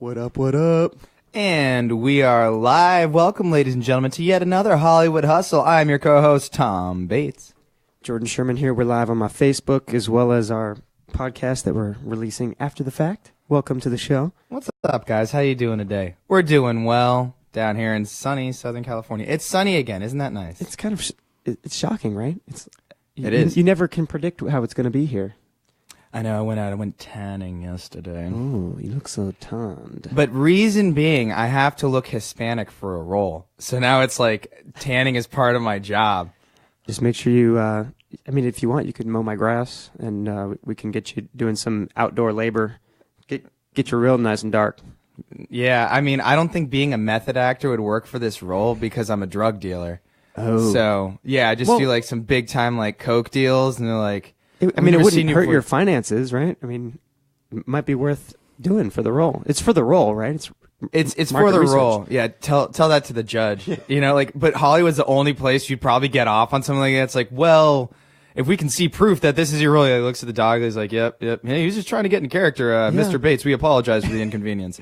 What up, what up? And we are live. Welcome, ladies and gentlemen, to yet another Hollywood Hustle. I'm your co-host, Tom Bates. Jordan Sherman here. We're live on my Facebook as well as our podcast that we're releasing after the fact. Welcome to the show. What's up, guys? How you doing today? We're doing well down here in sunny Southern California. It's sunny again. Isn't that nice? It's kind of it's shocking, right? It is. You never can predict how it's going to be here. I know. I went tanning yesterday. Oh, you look so tanned. But reason being, I have to look Hispanic for a role. So now it's like tanning is part of my job. Just make sure you, if you want, you could mow my grass and we can get you doing some outdoor labor. Get you real nice and dark. Yeah, I mean, I don't think being a method actor would work for this role because I'm a drug dealer. Oh. So, yeah, I just do like some big time like coke deals and they're like... it wouldn't hurt your finances, right? I mean, it might be worth doing for the role. It's for the role, right? It's for the role. Yeah, tell that to the judge. You know, like, but Hollywood's the only place you'd probably get off on something like that. It's like, well, if we can see proof that this is your role, he looks at the dog, he's like, yep. Hey, he was just trying to get in character, Mr. Bates. We apologize for the inconvenience.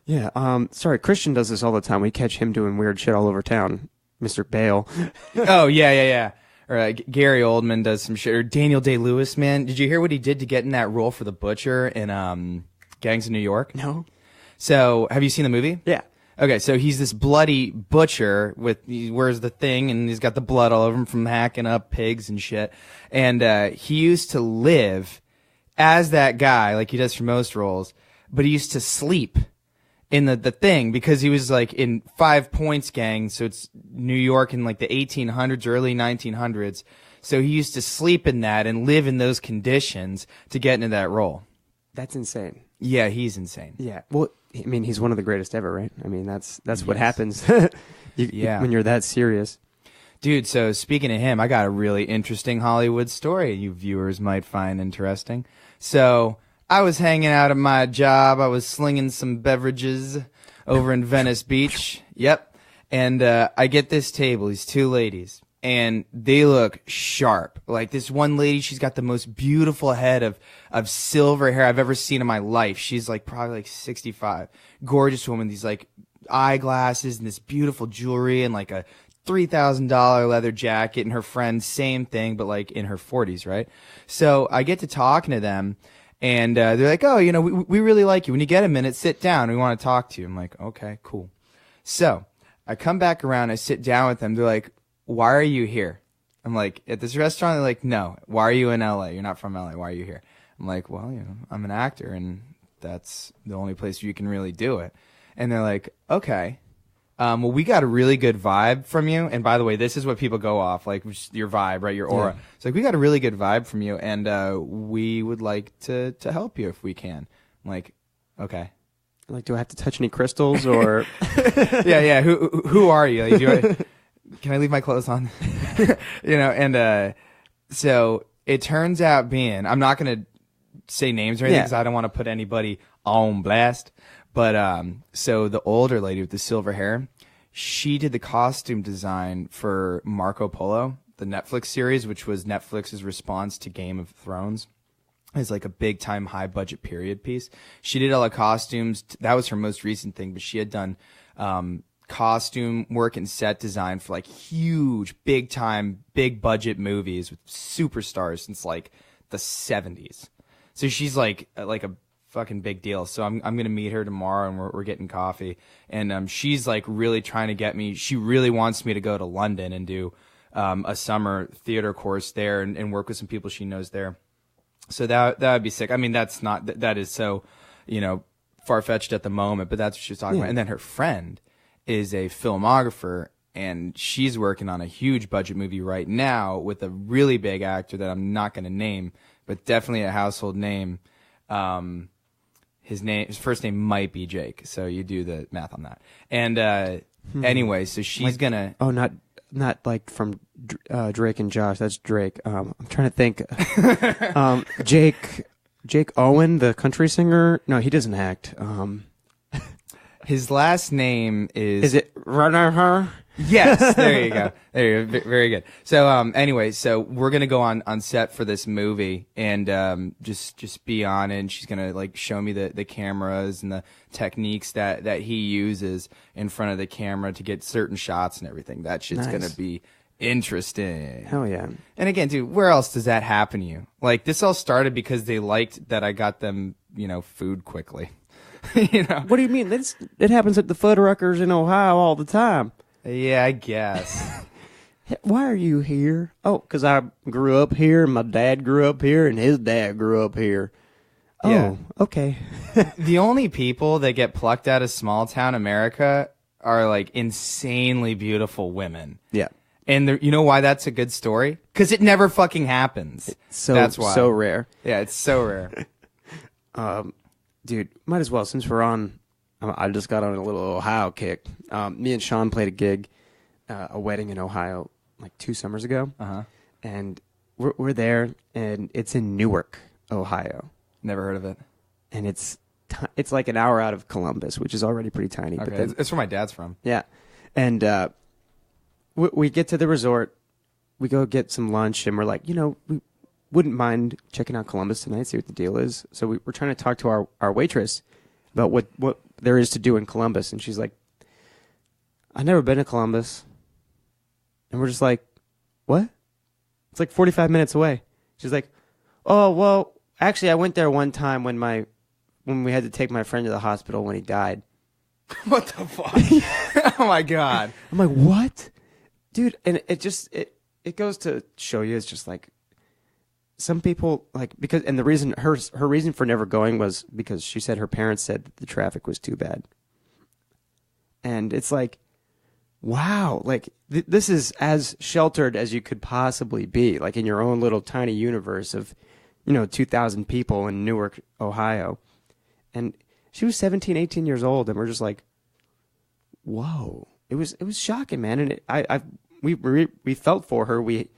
Yeah, sorry, Christian does this all the time. We catch him doing weird shit all over town. Mr. Bale. Oh, yeah. Or Gary Oldman does some shit. Or Daniel Day-Lewis, man. Did you hear what he did to get in that role for the Butcher in Gangs of New York? No. So, have you seen the movie? Yeah. Okay, so he's this bloody butcher he wears the thing and he's got the blood all over him from hacking up pigs and shit. And he used to live as that guy, like he does for most roles, but he used to sleep in the thing because he was like in 5 Points gang, so it's New York in like the 1800s, early 1900s. So he used to sleep in that and live in those conditions to get into that role. That's insane. Yeah, he's insane. Yeah. Well, I mean, he's one of the greatest ever, right? I mean, that's what happens when you're that serious. Dude, so speaking of him, I got a really interesting Hollywood story you viewers might find interesting. So I was hanging out at my job. I was slinging some beverages over in Venice Beach. Yep. And I get this table, these two ladies, and they look sharp. Like this one lady, she's got the most beautiful head of silver hair I've ever seen in my life. She's like probably like 65. Gorgeous woman, these like eyeglasses and this beautiful jewelry and like a $3,000 leather jacket, and her friend, same thing, but like in her 40s, right? So I get to talking to them. And they're like, oh, you know, we really like you. When you get a minute, sit down. We want to talk to you. I'm like, okay, cool. So I come back around. I sit down with them. They're like, why are you here? I'm like, at this restaurant? They're like, no. Why are you in L.A.? You're not from L.A. Why are you here? I'm like, well, you know, I'm an actor, and that's the only place you can really do it. And they're like, okay. Well, we got a really good vibe from you. And by the way, this is what people go off, like your vibe, right? Your aura. Yeah. It's like, we got a really good vibe from you, and we would like to help you if we can. I'm like, okay. Like, do I have to touch any crystals or? Yeah. Who are you? Like, can I leave my clothes on? You know, and so it turns out being, I'm not going to say names or anything because I don't want to put anybody on blast. But so the older lady with the silver hair, she did the costume design for Marco Polo, the Netflix series, which was Netflix's response to Game of Thrones. It's like a big time, high budget period piece. She did all the costumes. That was her most recent thing, but she had done costume work and set design for like huge, big time, big budget movies with superstars since like the 70s. So she's like a fucking big deal. So I'm gonna meet her tomorrow, and we're getting coffee, and she's like really trying to get me. She really wants me to go to London and do a summer theater course there and work with some people she knows there. So that would be sick. I mean, that is so, you know, far fetched at the moment, but that's what she's talking about. And then her friend is a filmographer, and she's working on a huge budget movie right now with a really big actor that I'm not gonna name, but definitely a household name. His first name might be Jake, so you do the math on that. And anyway, so she's gonna. Oh, not like from Drake and Josh. That's Drake. I'm trying to think. Jake Owen, the country singer. No, he doesn't act. His last name is. Is it Runner? Yes, there you go. There you go. Very good. So, anyway, so we're gonna go on set for this movie and just be on it. And she's gonna like show me the cameras and the techniques that he uses in front of the camera to get certain shots and everything. That shit's Nice. gonna be interesting. Hell yeah. And again, dude, where else does that happen to you? Like, this all started because they liked that I got them, food quickly. What do you mean? It happens at the Fuddruckers in Ohio all the time. Yeah, I guess. Why are you here? Oh, because I grew up here, and my dad grew up here, and his dad grew up here. Oh, Yeah. okay. The only people that get plucked out of small town America are like insanely beautiful women. Yeah. And you know why that's a good story? Because it never fucking happens. So that's why. so rare. Yeah, it's so rare. Dude, might as well, since we're on, I just got on a little Ohio kick. Me and Sean played a gig, a wedding in Ohio, like 2 summers ago. Uh-huh. And we're there, and it's in Newark, Ohio. Never heard of it. And it's like an hour out of Columbus, which is already pretty tiny. Okay, But then, it's where my dad's from. yeah. And we get to the resort, we go get some lunch, and we're like, we wouldn't mind checking out Columbus tonight, see what the deal is. So we're trying to talk to our waitress about what there is to do in Columbus. And she's like, I've never been to Columbus. And we're just like, what? It's like 45 minutes away. She's like, oh, well, actually, I went there one time when we had to take my friend to the hospital when he died. What the fuck? Oh, my God. I'm like, what? Dude, and it goes to show you, it's just like, some people the reason her reason for never going was because she said her parents said that the traffic was too bad. And it's like, wow, like this is as sheltered as you could possibly be, like in your own little tiny universe of, 2,000 people in Newark, Ohio. And she was 17, 18 years old, and we're just like, whoa. It was shocking, man. And we felt for her. We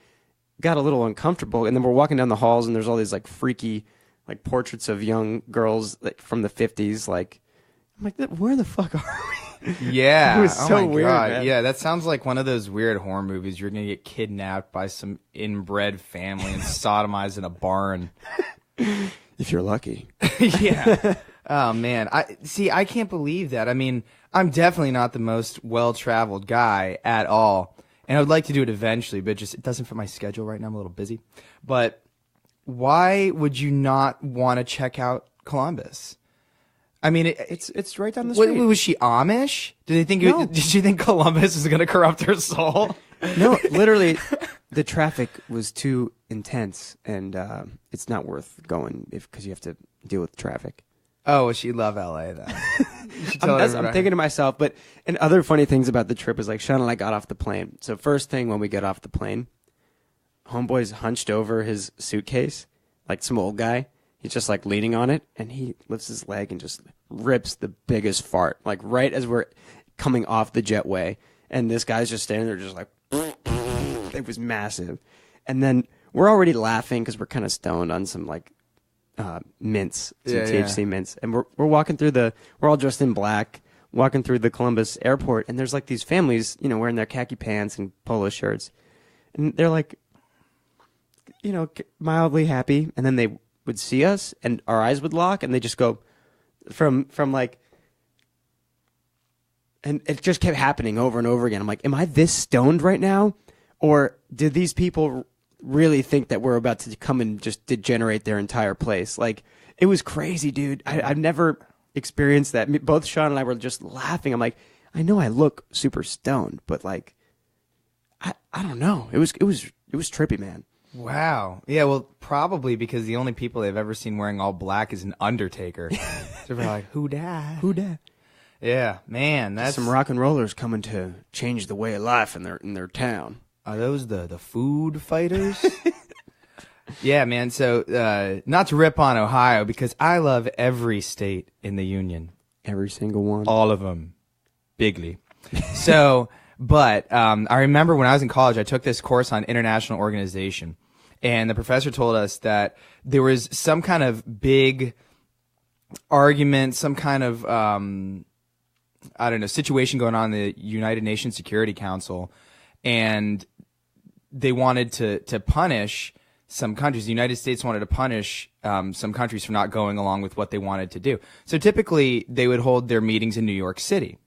got a little uncomfortable, and then we're walking down the halls, and there's all these like freaky like portraits of young girls from the 50s. Like, I'm like, where the fuck are we? Yeah. It was so my weird, God. man. Yeah, that sounds like one of those weird horror movies. You're going to get kidnapped by some inbred family and sodomized in a barn. If you're lucky. Yeah. Oh, man. I can't believe that. I mean, I'm definitely not the most well-traveled guy at all. And I would like to do it eventually, but it doesn't fit my schedule right now. I'm a little busy. But why would you not want to check out Columbus? I mean, It's right down the street. was she Amish? Did they think? No. Did she think Columbus is going to corrupt her soul? No, literally, the traffic was too intense, and it's not worth going because you have to deal with traffic. Oh, well, she love LA then. I'm thinking to myself, and other funny things about the trip is like Sean and I got off the plane. So first thing when we get off the plane, homeboy's hunched over his suitcase, like some old guy. He's just like leaning on it, and he lifts his leg and just rips the biggest fart, like right as we're coming off the jetway. And this guy's just standing there just like, it was massive. And then we're already laughing because we're kind of stoned on some like mints, some THC mints. And we're walking through we're all dressed in black, walking through the Columbus airport, and there's like these families, wearing their khaki pants and polo shirts. And they're like, mildly happy. And then they would see us and our eyes would lock, and they just go from like, and it just kept happening over and over again. I'm like, am I this stoned right now? Or did these people really think that we're about to come and just degenerate their entire place? Like, it was crazy, dude. I've never experienced that. Both Sean and I were just laughing. I'm like, I know I look super stoned, but like, I don't know. It was trippy, man. Wow. Yeah, well, probably because the only people they've ever seen wearing all black is an Undertaker. So they're like, who died? Who dat? Yeah, man, that's Some rock and rollers coming to change the way of life in their town. Are those the food fighters? Yeah, man. So, not to rip on Ohio, because I love every state in the union. Every single one. All of them. Bigly. So, but I remember when I was in college, I took this course on international organization. And the professor told us that there was some kind of big argument, some kind of I don't know, situation going on in the United Nations Security Council, and they wanted to punish some countries. The United States wanted to punish some countries for not going along with what they wanted to do. So typically they would hold their meetings in New York City.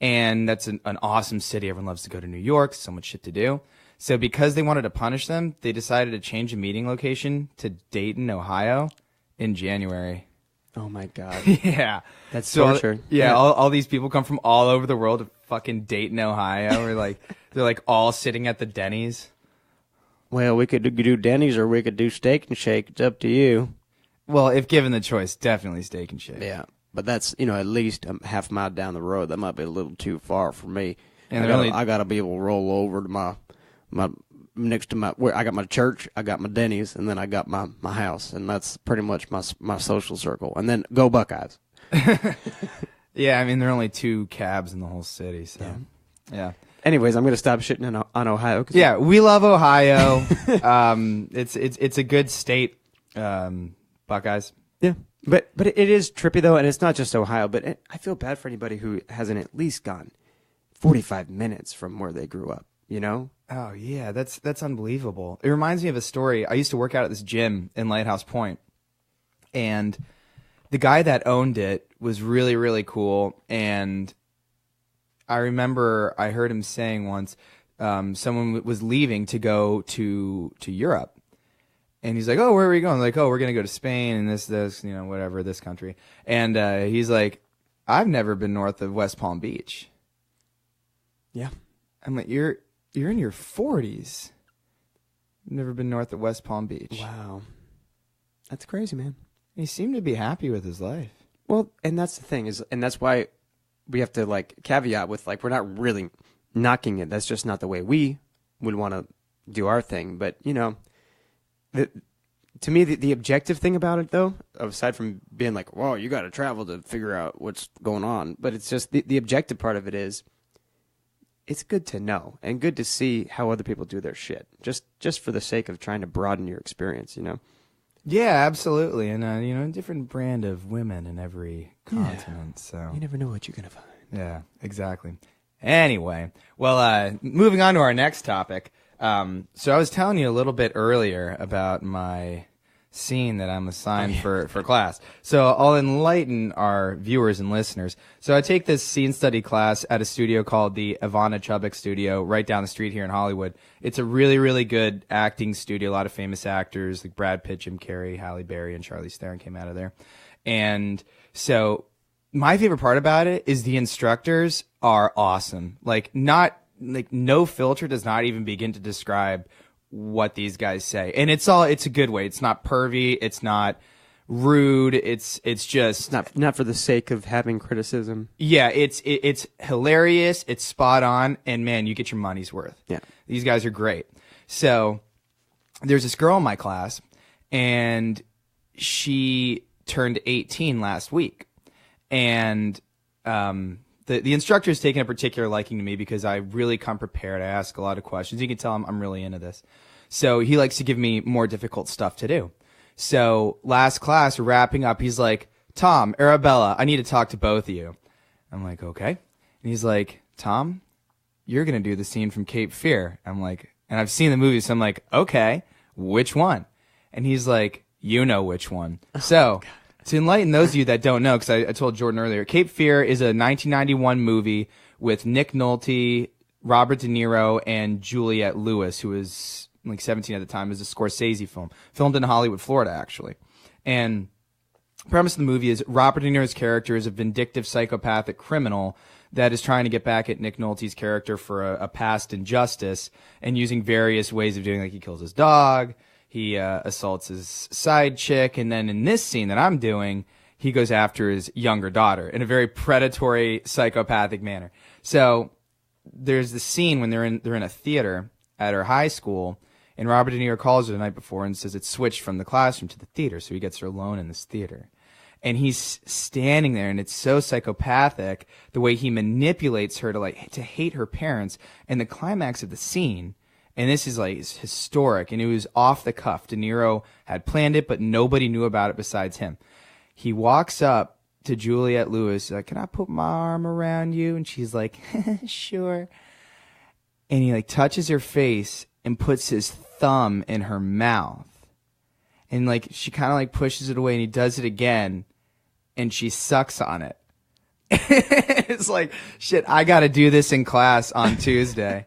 And that's an awesome city. Everyone loves to go to New York. So much shit to do. So because they wanted to punish them, they decided to change the meeting location to Dayton, Ohio in January. Oh my God. Yeah. That's torture. All these people come from all over the world to fucking Dayton, Ohio. Or like, they're like all sitting at the Denny's. Well, we could do Denny's or we could do Steak and Shake. It's up to you. Well, if given the choice, definitely Steak and Shake. Yeah. But that's, at least half a mile down the road. That might be a little too far for me. And I got to be able to roll over to my next to where I got my church, I got my Denny's, and then I got my house, and that's pretty much my social circle. And then go Buckeyes. Yeah, I mean there are only 2 cabs in the whole city, so yeah. Anyways, I'm gonna stop shitting on Ohio. Yeah, we love Ohio. It's a good state, Buckeyes. Yeah, but it is trippy though, and it's not just Ohio. But I feel bad for anybody who hasn't at least gone 45 minutes from where they grew up. Oh yeah, that's unbelievable. It reminds me of a story. I used to work out at this gym in Lighthouse Point, and the guy that owned it was really, really cool. And I remember I heard him saying once, someone was leaving to go to Europe, and he's like, "Oh, where are we going?" Like, "Oh, we're gonna go to Spain and this, whatever, this country." And he's like, "I've never been north of West Palm Beach." Yeah, I'm like, You're in your 40s. Never been north of West Palm Beach. Wow. That's crazy, man. He seemed to be happy with his life. Well, and that's the thing and that's why we have to caveat with we're not really knocking it. That's just not the way we would want to do our thing. But, to me, the objective thing about it, though, aside from being like, well, you got to travel to figure out what's going on. But it's just the objective part of it is, it's good to know and good to see how other people do their shit, just for the sake of trying to broaden your experience, Yeah, absolutely. And, a different brand of women in every continent. So you never know what you're going to find. Yeah, exactly. Anyway, well, moving on to our next topic. So I was telling you a little bit earlier about my scene that I'm assigned for class. So I'll enlighten our viewers and listeners. So I take this scene study class at a studio called the Ivana Chubbuck Studio right down the street here in Hollywood. It's a really, really good acting studio. A lot of famous actors like Brad Pitt, Jim Carrey, Halle Berry, and Charlize Theron came out of there. And so my favorite part about it is the instructors are awesome. No filter does not even begin to describe what these guys say. And it's a good way. It's not pervy. It's not rude. It's just not for the sake of having criticism. Yeah. It's hilarious. It's spot on. And man, you get your money's worth. Yeah. These guys are great. So there's this girl in my class and she turned 18 last week. And, the instructor's taken a particular liking to me because I really come prepared. I ask a lot of questions. You can tell I'm really into this. So he likes to give me more difficult stuff to do. So last class, wrapping up, he's like, "Tom, Arabella, I need to talk to both of you." I'm like, "Okay." And he's like, "Tom, you're going to do the scene from Cape Fear." I'm like, and I've seen the movie, so I'm like, "Okay, which one?" And he's like, "You know which one." So to enlighten those of you that don't know, because I told Jordan earlier, Cape Fear is a 1991 movie with Nick Nolte, Robert De Niro, and Juliette Lewis, who was 17 at the time. It was a Scorsese film, filmed in Hollywood, Florida, actually. And the premise of the movie is Robert De Niro's character is a vindictive psychopathic criminal that is trying to get back at Nick Nolte's character for a past injustice and using various ways of doing it. He kills his dog. He assaults his side chick, and then in this scene that I'm doing, he goes after his younger daughter in a very predatory, psychopathic manner. So there's the scene when they're in a theater at her high school, and Robert De Niro calls her the night before and says it's switched from the classroom to the theater, so he gets her alone in this theater. And he's standing there, and it's so psychopathic the way he manipulates her to hate her parents. And the climax of the scene. And this is it's historic, and it was off the cuff. De Niro had planned it, but nobody knew about it besides him. He walks up to Juliette Lewis, like, can I put my arm around you? And she's like, sure. And he like touches her face and puts his thumb in her mouth. And like she kind of like pushes it away, and he does it again, and she sucks on it. It's like, shit, I got to do this in class on Tuesday.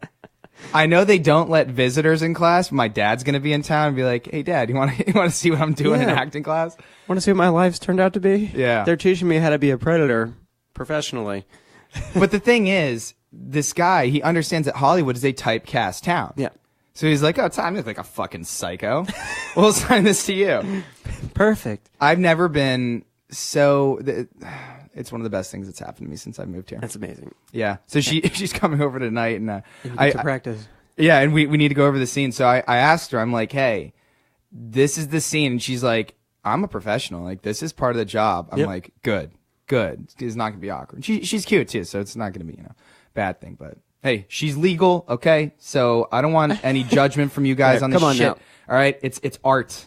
I know they don't let visitors in class, but my dad's going to be in town and be like, hey, Dad, you want to see what I'm doing in acting class? Want to see what my life's turned out to be? Yeah. They're teaching me how to be a predator professionally. But the thing is, this guy, he understands that Hollywood is a typecast town. Yeah. So he's like, oh, time to look like a fucking psycho. We'll assign this to you. Perfect. I've never been so... It's one of the best things that's happened to me since I moved here. That's amazing. Yeah. So she's coming over tonight, and you get to practice. Yeah, and we need to go over the scene. So I asked her, I'm like, hey, this is the scene. And she's like, I'm a professional. Like, this is part of the job. I'm like, good. It's not going to be awkward. She's cute, too, so it's not going to be, bad thing. But, hey, she's legal, okay? So I don't want any judgment from you guys on this shit. Now. All right? It's art.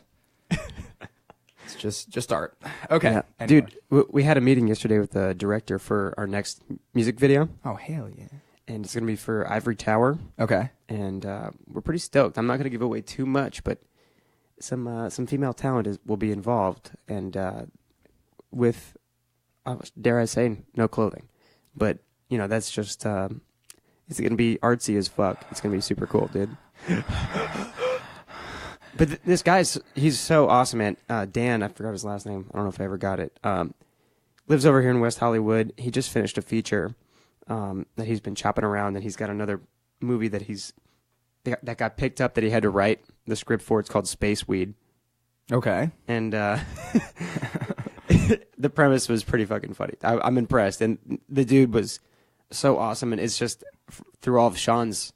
It's just art. Okay. Yeah. Anyway. Dude, we had a meeting yesterday with the director for our next music video. Oh, hell yeah. And it's going to be for Ivory Tower. Okay. And we're pretty stoked. I'm not going to give away too much, but some female talent will be involved. And with, dare I say, no clothing. But, that's just, it's going to be artsy as fuck. It's going to be super cool, dude. But this guy's, he's so awesome, man. Dan, I forgot his last name. I don't know if I ever got it. Lives over here in West Hollywood. He just finished a feature that he's been chopping around, and he's got another movie that got picked up that he had to write the script for. It's called Space Weed. Okay. And the premise was pretty fucking funny. I'm impressed. And the dude was so awesome, and it's just through all of Sean's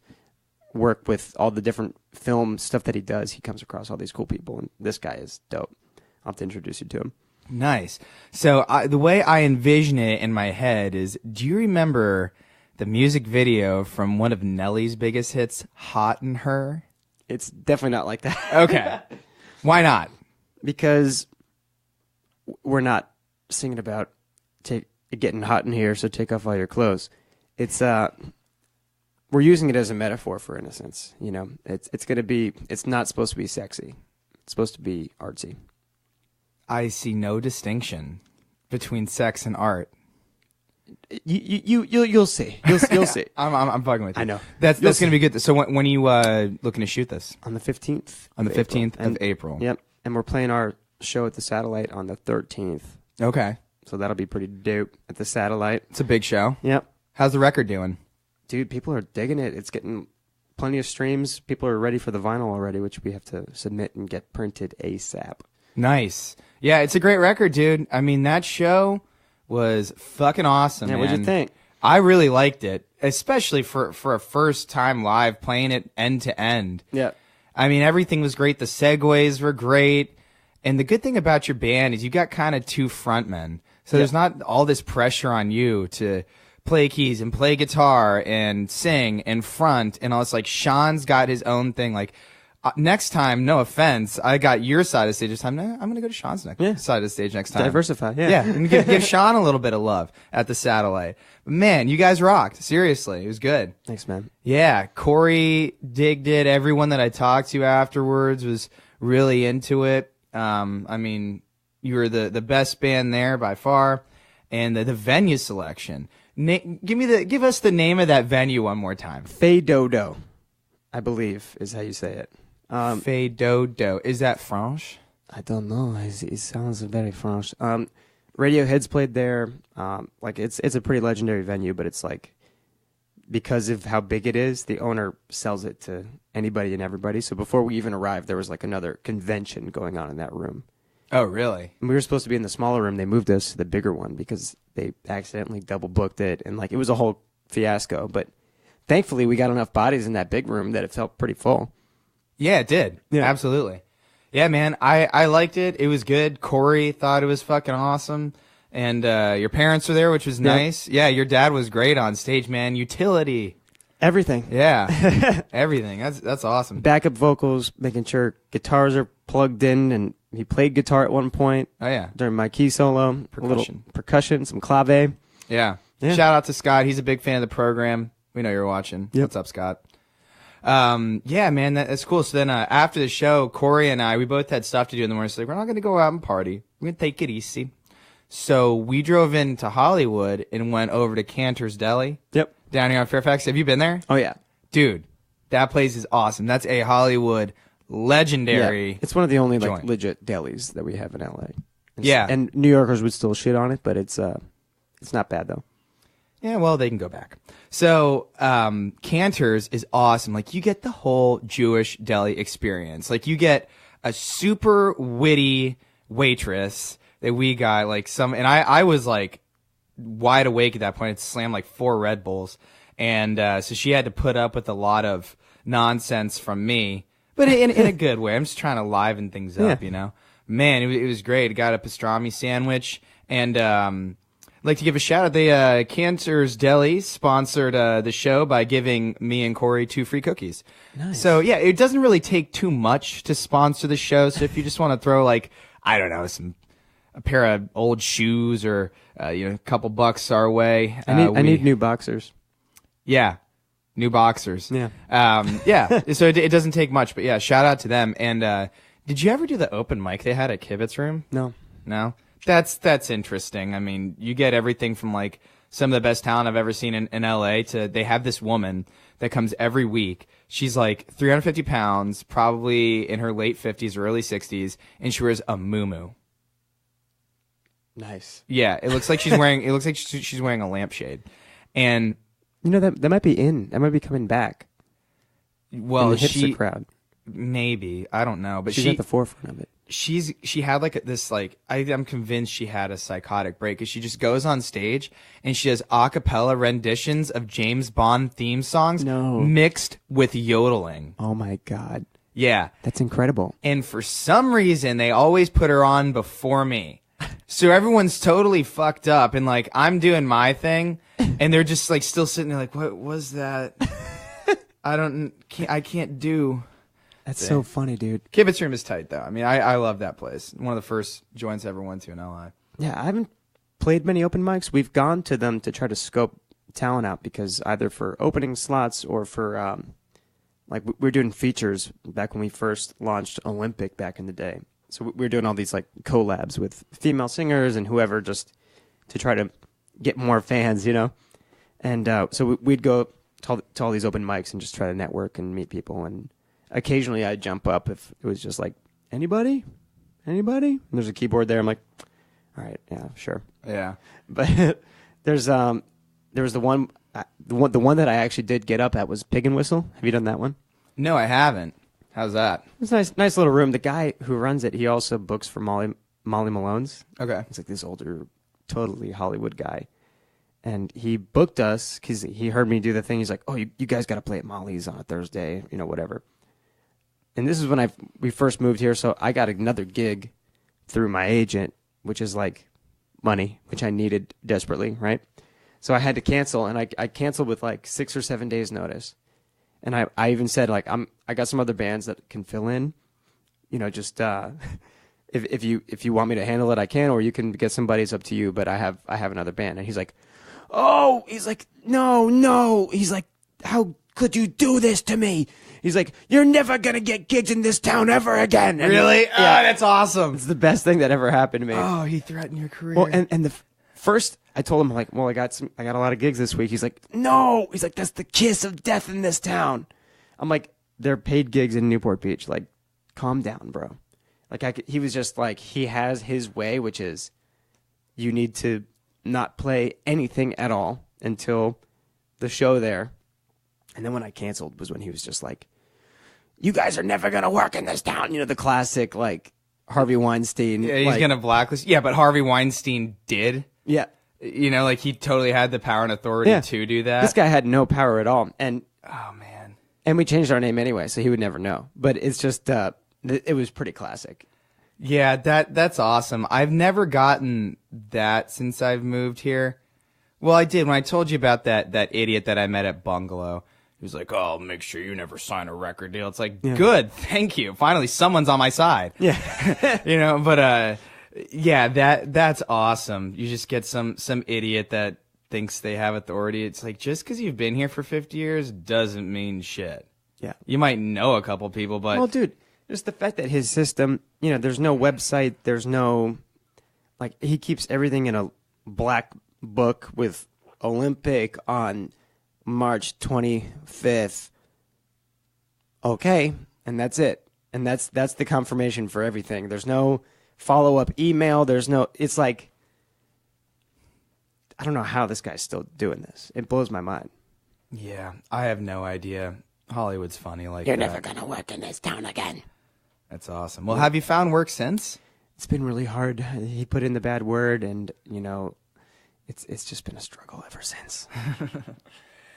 work with all the different film stuff that he does, he comes across all these cool people, and this guy is dope. I'll have to introduce you to him. Nice. So the way I envision it in my head is, do you remember the music video from one of Nelly's biggest hits, Hot in Her? It's definitely not like that. Okay. Why not? Because we're not singing about getting hot in here, so take off all your clothes. It's we're using it as a metaphor for innocence. It's not supposed to be sexy. It's supposed to be artsy. I see no distinction between sex and art. You'll see. You'll see. I'm fucking with you. I know. That's gonna be good. So when are you looking to shoot this? On the 15th. On the 15th of April. Yep. And we're playing our show at the Satellite on the 13th. Okay. So that'll be pretty dope at the Satellite. It's a big show. Yep. How's the record doing? Dude, people are digging it. It's getting plenty of streams. People are ready for the vinyl already, which we have to submit and get printed ASAP. Nice. Yeah, it's a great record, dude. I mean, that show was fucking awesome, man. What'd you think? I really liked it, especially for a first time live, playing it end to end. Yeah. I mean, everything was great. The segues were great. And the good thing about your band is you got kind of two frontmen. So there's not all this pressure on you to play keys and play guitar and sing and front and all this. Like, Sean's got his own thing. Like, next time, no offense, I got your side of the stage this time. I'm going to go to Sean's side of the stage next time. Diversify, yeah. Yeah, and give Sean a little bit of love at the Satellite. But man, you guys rocked. Seriously, it was good. Thanks, man. Yeah, Corey digged it. Everyone that I talked to afterwards was really into it. I mean, you were the best band there by far. And the venue selection. Give us the name of that venue one more time. Fay Dodo, I believe, is how you say it. Fay Dodo. Is that French? I don't know. It sounds very French. Radiohead's played there. It's a pretty legendary venue, but it's like, because of how big it is, the owner sells it to anybody and everybody. So before we even arrived, there was like another convention going on in that room. Oh, really? And we were supposed to be in the smaller room. They moved us to the bigger one because they accidentally double booked it, and like it was a whole fiasco. But thankfully, we got enough bodies in that big room that it felt pretty full. Yeah, it did. Yeah. Absolutely. Yeah, man, I liked it. It was good. Corey thought it was fucking awesome. And your parents were there, which was nice. Yeah, your dad was great on stage, man. Utility. Everything. Yeah. Everything. That's awesome. Backup vocals, making sure guitars are plugged in and he played guitar at one point Oh yeah. during my key solo. A little Percussion. percussion, some clave. Yeah. Yeah. Shout out to Scott. He's a big fan of the program. We know you're watching. Yep. What's up, Scott? Yeah, man, that's cool. So then after the show, Corey and I, we both had stuff to do in the morning. So like, we're not going to go out and party. We're going to take it easy. So we drove into Hollywood and went over to Cantor's Deli. Yep. Down here on Fairfax. Have you been there? Oh yeah. Dude, that place is awesome. That's a Hollywood legendary. Yeah. It's one of the only like joint. legit delis that we have in LA. Yeah. And New Yorkers would still shit on it, but it's not bad though. Yeah, well, they can go back. So, Cantor's is awesome. Like, you get the whole Jewish deli experience. Like, you get a super witty waitress that we got, like, and I was, like, wide awake at that point. It slammed, like, 4 Red Bulls. And, so she had to put up with a lot of nonsense from me, but in a good way. I'm just trying to liven things up, Yeah. you know? Man, it was great. I got a pastrami sandwich and, I'd like to give a shout out. The Cantor's Deli sponsored the show by giving me and Corey 2 free cookies. Nice. So yeah, it doesn't really take too much to sponsor the show. So if you just want to throw like, I don't know, a pair of old shoes or a couple bucks our way. I need new boxers. Yeah, new boxers. Yeah. Yeah. So it doesn't take much, but yeah, shout out to them. And did you ever do the open mic they had at Kibitz Room? No. No? That's interesting. I mean, you get everything from like some of the best talent I've ever seen in LA to they have this woman that comes every week. She's like 350 pounds, probably in her late 50s or early 60s, and she wears a muumuu. Nice. Yeah, it looks like she's wearing a lampshade. And You know that might be in. That might be coming back. well, in the hipster crowd. maybe, I don't know, but She's at the forefront of it. she had like this like I'm convinced she had a psychotic break because she just goes on stage and she does a cappella renditions of James Bond theme songs No. mixed with yodeling. Oh my god, Yeah. that's incredible. And for some reason they always put her on before me. So everyone's totally fucked up and like I'm doing my thing and they're just like still sitting there like, what was that? I can't do. That's so funny, dude. Kibitz Room is tight though. I mean, I love that place. One of the first joints I ever went to in LA. Yeah, I haven't played many open mics. We've gone to them to try to scope talent out because either for opening slots or for like we were doing features back when we first launched Olympic back in the day. So we were doing all these like collabs with female singers and whoever just to try to get more fans, you know. And so we'd go to all these open mics and just try to network and meet people. And occasionally I'd jump up if it was just like, anybody? And there's a keyboard there. I'm like, all right, yeah, sure. Yeah. But there was the one that I actually did get up at was Pig and Whistle. Have you done that one? No, I haven't. How's that? It's a nice little room. The guy who runs it, he also books for Molly Malone's. Okay. He's like this older, totally Hollywood guy. And he booked us because he heard me do the thing. He's like, oh, you guys got to play at Molly's on a Thursday, whatever. And this is when we first moved here, so I got another gig through my agent, which is like money, which I needed desperately, right? So I had to cancel, and I canceled with like 6 or 7 days notice. And I even said like I got some other bands that can fill in, just if you want me to handle it, I can, or you can get somebody. It's up to you. But I have another band, and he's like, no, he's like, how could you do this to me? He's like, you're never gonna get gigs in this town ever again. And Really? yeah, Oh, that's awesome. it's the best thing that ever happened to me. Oh, he threatened your career. Well, and the first I told him like, well, I got a lot of gigs this week. He's like, no. He's like, that's the kiss of death in this town. I'm like, they're paid gigs in Newport Beach. Like, calm down, bro. Like he was just like, he has his way, which is, you need to not play anything at all until the show there. And then when I canceled was when he was just like, you guys are never gonna work in this town. The classic like Harvey Weinstein. yeah, he's like, gonna blacklist. Yeah, but Harvey Weinstein did. Yeah. Like he totally had the power and authority Yeah. to do that. This guy had no power at all. And Oh man. we changed our name anyway, so he would never know. But it's just, it was pretty classic. Yeah, that's awesome. I've never gotten that since I've moved here. Well, I did when I told you about that idiot that I met at Bungalow. He was like, "Oh, make sure you never sign a record deal." It's like, good, thank you. Finally, someone's on my side. Yeah. You know, but yeah, that's awesome. You just get some idiot that thinks they have authority. It's like, just because you've been here for 50 years doesn't mean shit. Yeah. You might know a couple people, but Well, dude, just the fact that his system, you know, there's no website, there's no, like, he keeps everything in a black book with Olympic on March 25th. Okay, and that's it. And that's the confirmation for everything. There's no follow-up email, there's no, it's like, I don't know how this guy's still doing this. It blows my mind. yeah, I have no idea. Hollywood's funny like You're that. never going to work in this town again. That's awesome. Well, have you found work since? It's been really hard. He put in the bad word, and, you know, it's just been a struggle ever since.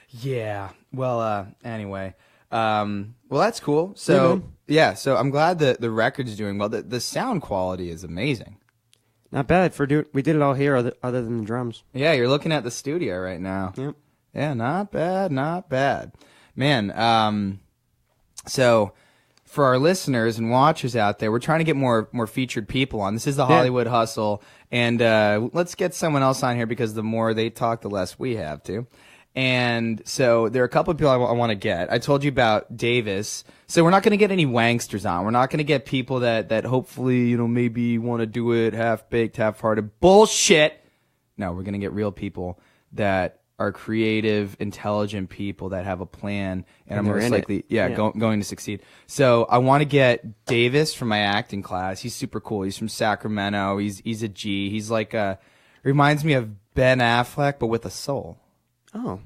Yeah. Well, anyway. Well, that's cool. So, yeah, so I'm glad that the record's doing well. The sound quality is amazing. Not bad we did it all here, other than the drums. Yeah, you're looking at the studio right now. Yep. Yeah, not bad, not bad. Man, so for our listeners and watchers out there, we're trying to get more featured people on. This is the Hollywood Hustle, and let's get someone else on here because the more they talk, the less we have to. And so there are a couple of people I want to get. I told you about Davis. So we're not going to get any wanksters on. We're not going to get people that hopefully, you know, maybe want to do it half-baked, half-hearted. Bullshit! No, we're going to get real people that are creative, intelligent people that have a plan and are most likely, going to succeed. So I want to get Davis from my acting class. He's super cool. He's from Sacramento. He's a G. He's like reminds me of Ben Affleck, but with a soul. Oh.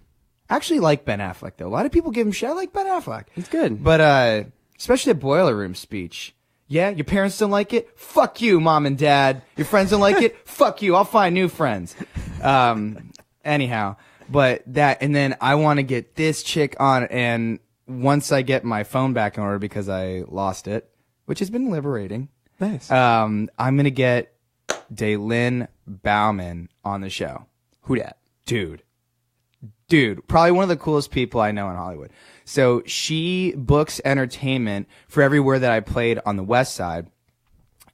I actually like Ben Affleck, though. A lot of people give him shit. I like Ben Affleck. He's good. But especially the Boiler Room speech. Yeah, your parents don't like it? Fuck you, mom and dad. Your friends don't like it? Fuck you. I'll find new friends. Anyhow, but that, and then I want to get this chick on, and once I get my phone back in order because I lost it, which has been liberating. Nice. I'm going to get Daylin Bauman on the show. Who dat? Dude, probably one of the coolest people I know in Hollywood. So she books entertainment for everywhere that I played on the West Side.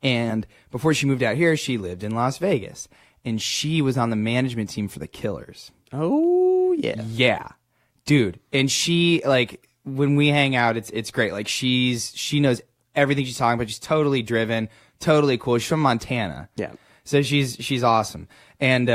And before she moved out here, she lived in Las Vegas. And she was on the management team for the Killers. Oh, yeah. Yeah. Dude. And she, like, when we hang out, it's great. Like, she knows everything she's talking about. She's totally driven, totally cool. She's from Montana. Yeah. So she's awesome. And,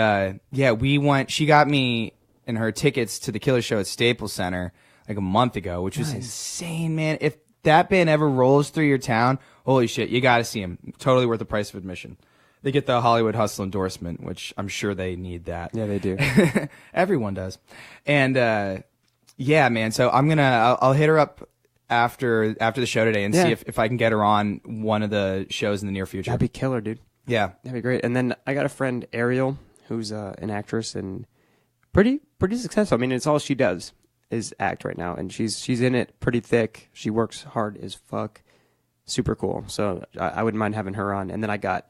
she got me and her tickets to the Killer show at Staples Center like a month ago, which was insane, man. If that band ever rolls through your town, holy shit, you got to see them. Totally worth the price of admission. They get the Hollywood Hustle endorsement, which I'm sure they need that. Yeah, they do. Everyone does. And yeah, man. So I'll hit her up after the show today and see if I can get her on one of the shows in the near future. That'd be killer, dude. Yeah, that'd be great. And then I got a friend, Ariel, who's an actress and pretty successful. I mean, it's all she does is act right now, and she's in it pretty thick. She works hard as fuck. Super cool. So I wouldn't mind having her on. And then I got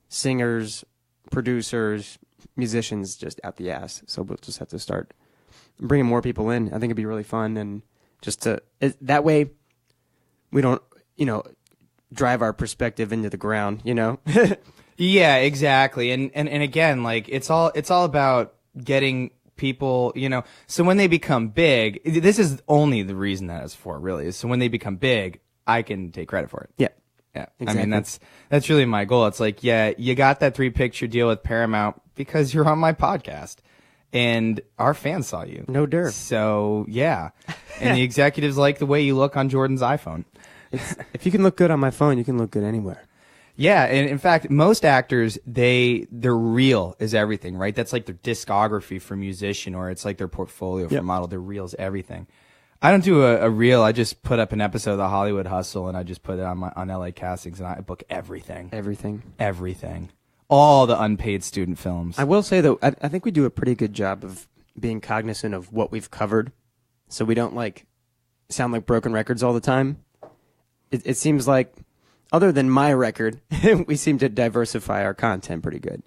singers, producers, musicians just out the ass. So we'll just have to start bringing more people in. I think it'd be really fun, and just that way we don't, drive our perspective into the ground, Yeah, exactly. And again, like it's all about getting people, so when they become big, this is only the reason that it's for, really, is so when they become big, I can take credit for it. Yeah. Yeah. Exactly. I mean, that's really my goal. It's like, yeah, you got that 3-picture deal with Paramount because you're on my podcast and our fans saw you. No dirt. So yeah. And the executives like the way you look on Jordan's iPhone. If you can look good on my phone, you can look good anywhere. Yeah, and in fact, most actors, their reel is everything, right? That's like their discography for musician, or it's like their portfolio for model. Their reel is everything. I don't do a reel. I just put up an episode of the Hollywood Hustle, and I just put it on LA Castings, and I book everything. Everything. All the unpaid student films. I will say, though, I think we do a pretty good job of being cognizant of what we've covered, so we don't sound like broken records all the time. It seems like, other than my record, we seem to diversify our content pretty good.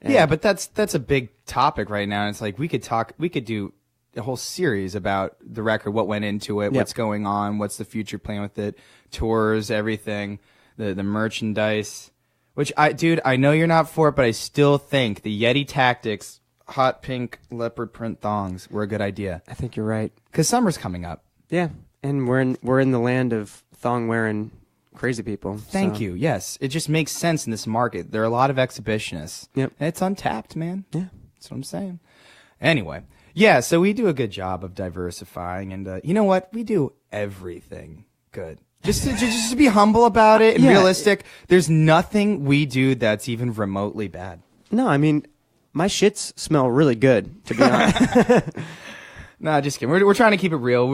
And yeah, but that's a big topic right now. And it's like we could do a whole series about the record, what went into it, what's going on, what's the future plan with it, tours, everything, the merchandise. Which I know you're not for it, but I still think the Yeti Tactics hot pink leopard print thongs were a good idea. I think you're right. Because summer's coming up. Yeah, and we're in the land of thong wearing crazy people. Thank you. Yes, it just makes sense in this market. There are a lot of exhibitionists. Yep, and it's untapped, man. Yeah, that's what I'm saying. Anyway, yeah. So we do a good job of diversifying, and you know what? We do everything good. Just to be humble about it and realistic. There's nothing we do that's even remotely bad. No, I mean, my shits smell really good, to be honest. No, just kidding. We're trying to keep it real.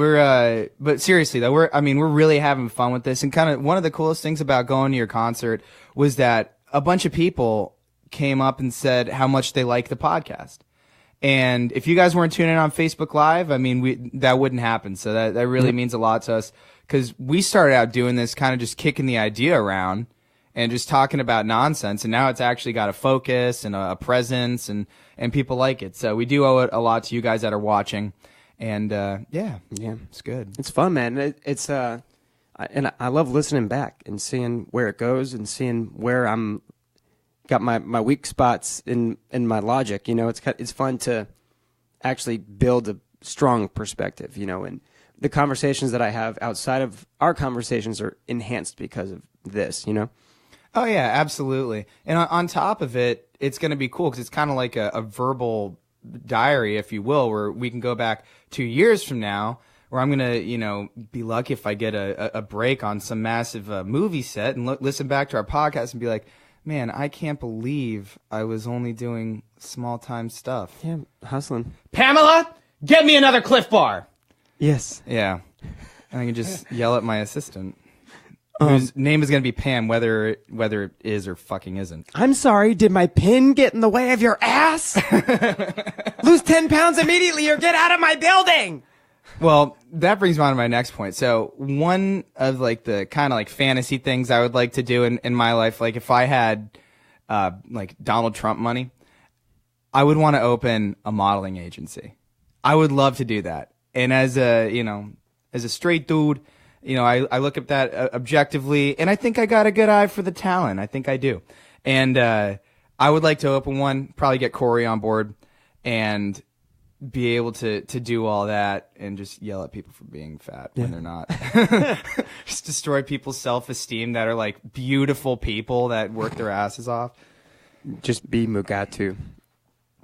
But seriously though, we're really having fun with this. And kind of one of the coolest things about going to your concert was that a bunch of people came up and said how much they like the podcast. And if you guys weren't tuning in on Facebook Live, I mean, that wouldn't happen. So that really means a lot to us, because we started out doing this kind of just kicking the idea around and just talking about nonsense. And now it's actually got a focus and a presence, and people like it. So we do owe it a lot to you guys that are watching. And yeah, it's good. It's fun, man. And I love listening back and seeing where it goes and seeing where I'm got my weak spots in my logic. You know, it's fun to actually build a strong perspective. You know, and the conversations that I have outside of our conversations are enhanced because of this. You know. Oh yeah, absolutely. And on top of it, it's going to be cool because it's kind of like a verbal diary, if you will, where we can go back 2 years from now, where I'm going to, be lucky if I get a break on some massive movie set and listen back to our podcast and be like, man, I can't believe I was only doing small time stuff. Yeah, hustling. Pamela, get me another Cliff Bar. Yes. Yeah. And I can just yell at my assistant, whose name is going to be Pam, whether it is or fucking isn't. I'm sorry, did my pin get in the way of your ass? Lose 10 pounds immediately or get out of my building! Well, that brings me on to my next point. So one of like the kind of like fantasy things I would like to do in my life, like if I had like Donald Trump money, I would want to open a modeling agency. I would love to do that. And as a straight dude, I look at that objectively, and I think I got a good eye for the talent. I think I do. And I would like to open one, probably get Corey on board, and be able to do all that and just yell at people for being fat when they're not. Just destroy people's self-esteem that are like beautiful people that work their asses off. Just be Mugatu.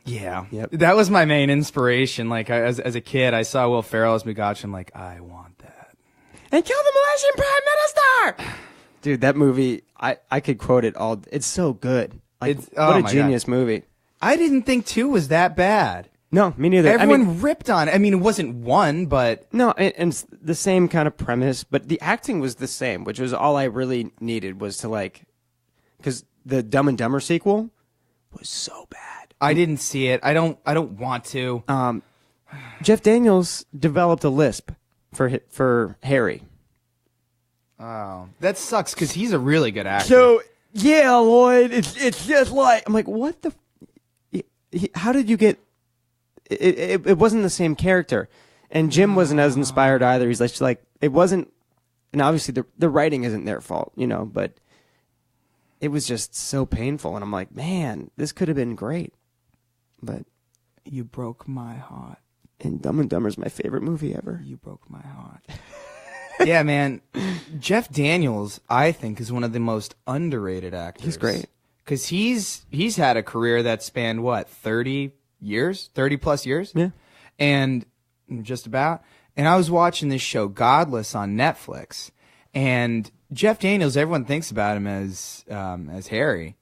Yeah. Yep. That was my main inspiration. Like as a kid, I saw Will Ferrell as Mugatu. I'm like, I want that. And kill the Malaysian Prime Minister! Dude, that movie, I could quote it all. It's so good. Like, what a genius movie. I didn't think 2 was that bad. No, me neither. Everyone ripped on it. I mean, it wasn't 1, but... No, and it's the same kind of premise, but the acting was the same, which was all I really needed was to like... Because the Dumb and Dumber sequel was so bad. I didn't see it. I don't want to. Jeff Daniels developed a lisp for Harry. Oh, that sucks because he's a really good actor. So yeah, Lloyd, it's just like I'm like, what the? How did you get? It wasn't the same character, and Jim wasn't as inspired either. He's just like it wasn't, and obviously the writing isn't their fault, but it was just so painful, and I'm like, man, this could have been great, but you broke my heart. And Dumb and Dumber is my favorite movie ever. You broke my heart. Yeah, man. Jeff Daniels, I think, is one of the most underrated actors. He's great. Because he's had a career that spanned, 30 years? 30 plus years? Yeah. And just about. And I was watching this show, Godless, on Netflix. And Jeff Daniels, everyone thinks about him as Harry.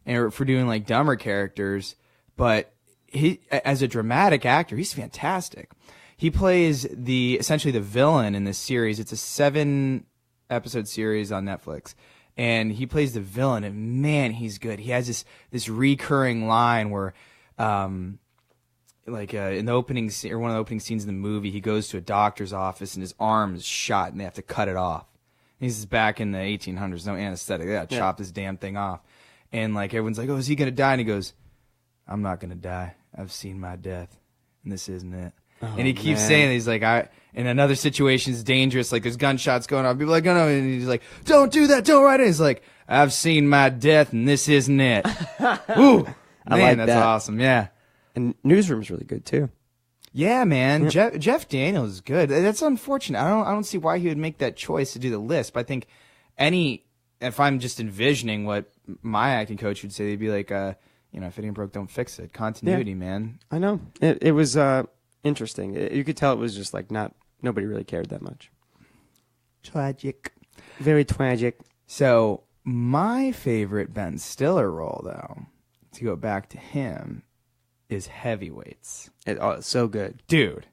And for doing, like, dumber characters. But he, as a dramatic actor, he's fantastic. He plays essentially the villain in this series. It's a 7-episode series on Netflix, and he plays the villain. And man, he's good. He has this recurring line where, in the opening or one of the opening scenes in the movie, he goes to a doctor's office and his arm is shot, and they have to cut it off. And he's back in the 1800s, no anesthetic. They gotta chop this damn thing off, and like everyone's like, "Oh, is he gonna die?" And he goes, "I'm not gonna die. I've seen my death, and this isn't it." and he keeps man. saying, he's like, in another situation is dangerous, like there's gunshots going on. People are like, oh no, and he's like, don't do that, don't write it. He's like, I've seen my death, and this isn't it. Ooh, man, like that's that. awesome. Yeah. And Newsroom's really good too. Yeah, man. Jeff Daniels is good. That's unfortunate. I don't see why he would make that choice to do the list. But I think if I'm just envisioning what my acting coach would say, they'd be like, if it ain't broke, don't fix it. Continuity, man. I know. It was interesting. You could tell it was just like nobody really cared that much. Tragic. Very tragic. So my favorite Ben Stiller role, though, to go back to him, is Heavyweights. It's so good. Dude,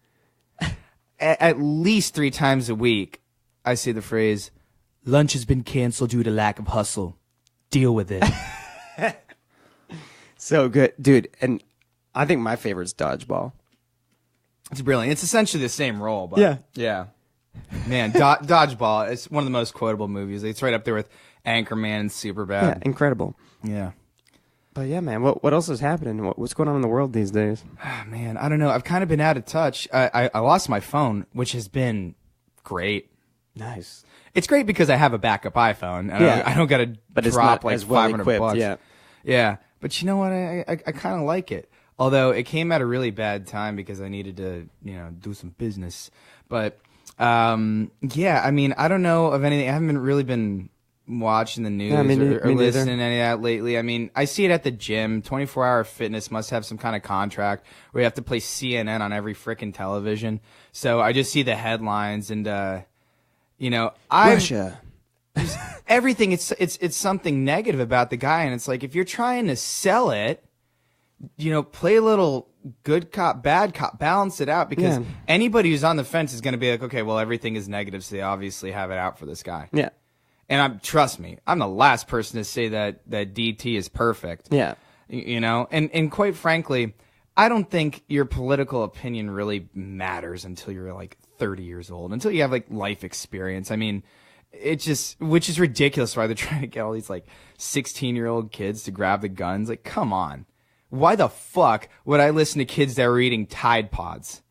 at least 3 times a week, I say the phrase, lunch has been canceled due to lack of hustle. Deal with it. So good. Dude, and I think my favorite's Dodgeball. It's brilliant. It's essentially the same role, but Yeah. Man, Dodgeball, it's one of the most quotable movies. It's right up there with Anchorman and Yeah, Superbad. incredible. Yeah. But yeah, man, what else is happening? What's going on in the world these days? Man, I don't know. I've kind of been out of touch. I lost my phone, which has been great. Nice. It's great because I have a backup iPhone. And Yeah. I don't got to But it's drop not like as well $500. equipped, yeah. Yeah. But you know what? I kind of like it. Although it came at a really bad time because I needed to, do some business. But yeah, I mean, I don't know of anything. I haven't really been watching the news Yeah, me or neither. listening to any of that lately. I mean, I see it at the gym. 24-Hour Fitness must have some kind of contract where you have to play CNN on every frickin' television. So I just see the headlines and, Russia. everything. It's something negative about the guy, and it's like if you're trying to sell it, play a little good cop, bad cop, balance it out because anybody who's on the fence is going to be like, okay, well everything is negative, so they obviously have it out for this guy. Yeah. And trust me, I'm the last person to say that DT is perfect. Yeah. And quite frankly, I don't think your political opinion really matters until you're like 30 years old, until you have like life experience. I mean, which is ridiculous why they're trying to get all these like 16-year-old kids to grab the guns. Like, come on. Why the fuck would I listen to kids that were eating Tide Pods?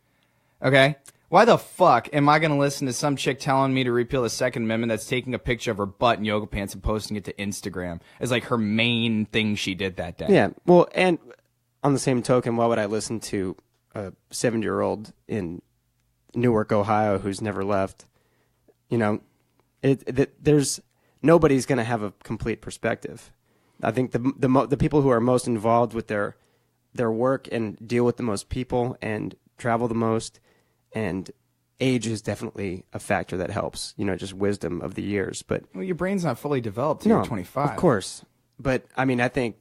Okay? Why the fuck am I going to listen to some chick telling me to repeal the Second Amendment that's taking a picture of her butt in yoga pants and posting it to Instagram as like her main thing she did that day? Yeah. Well, and on the same token, why would I listen to a 70-year-old in Newark, Ohio, who's never left? There's nobody's going to have a complete perspective. I think the people who are most involved with their work and deal with the most people and travel the most, and age is definitely a factor that helps. Just wisdom of the years. But well, your brain's not fully developed till you're 25. Of course. But I mean, I think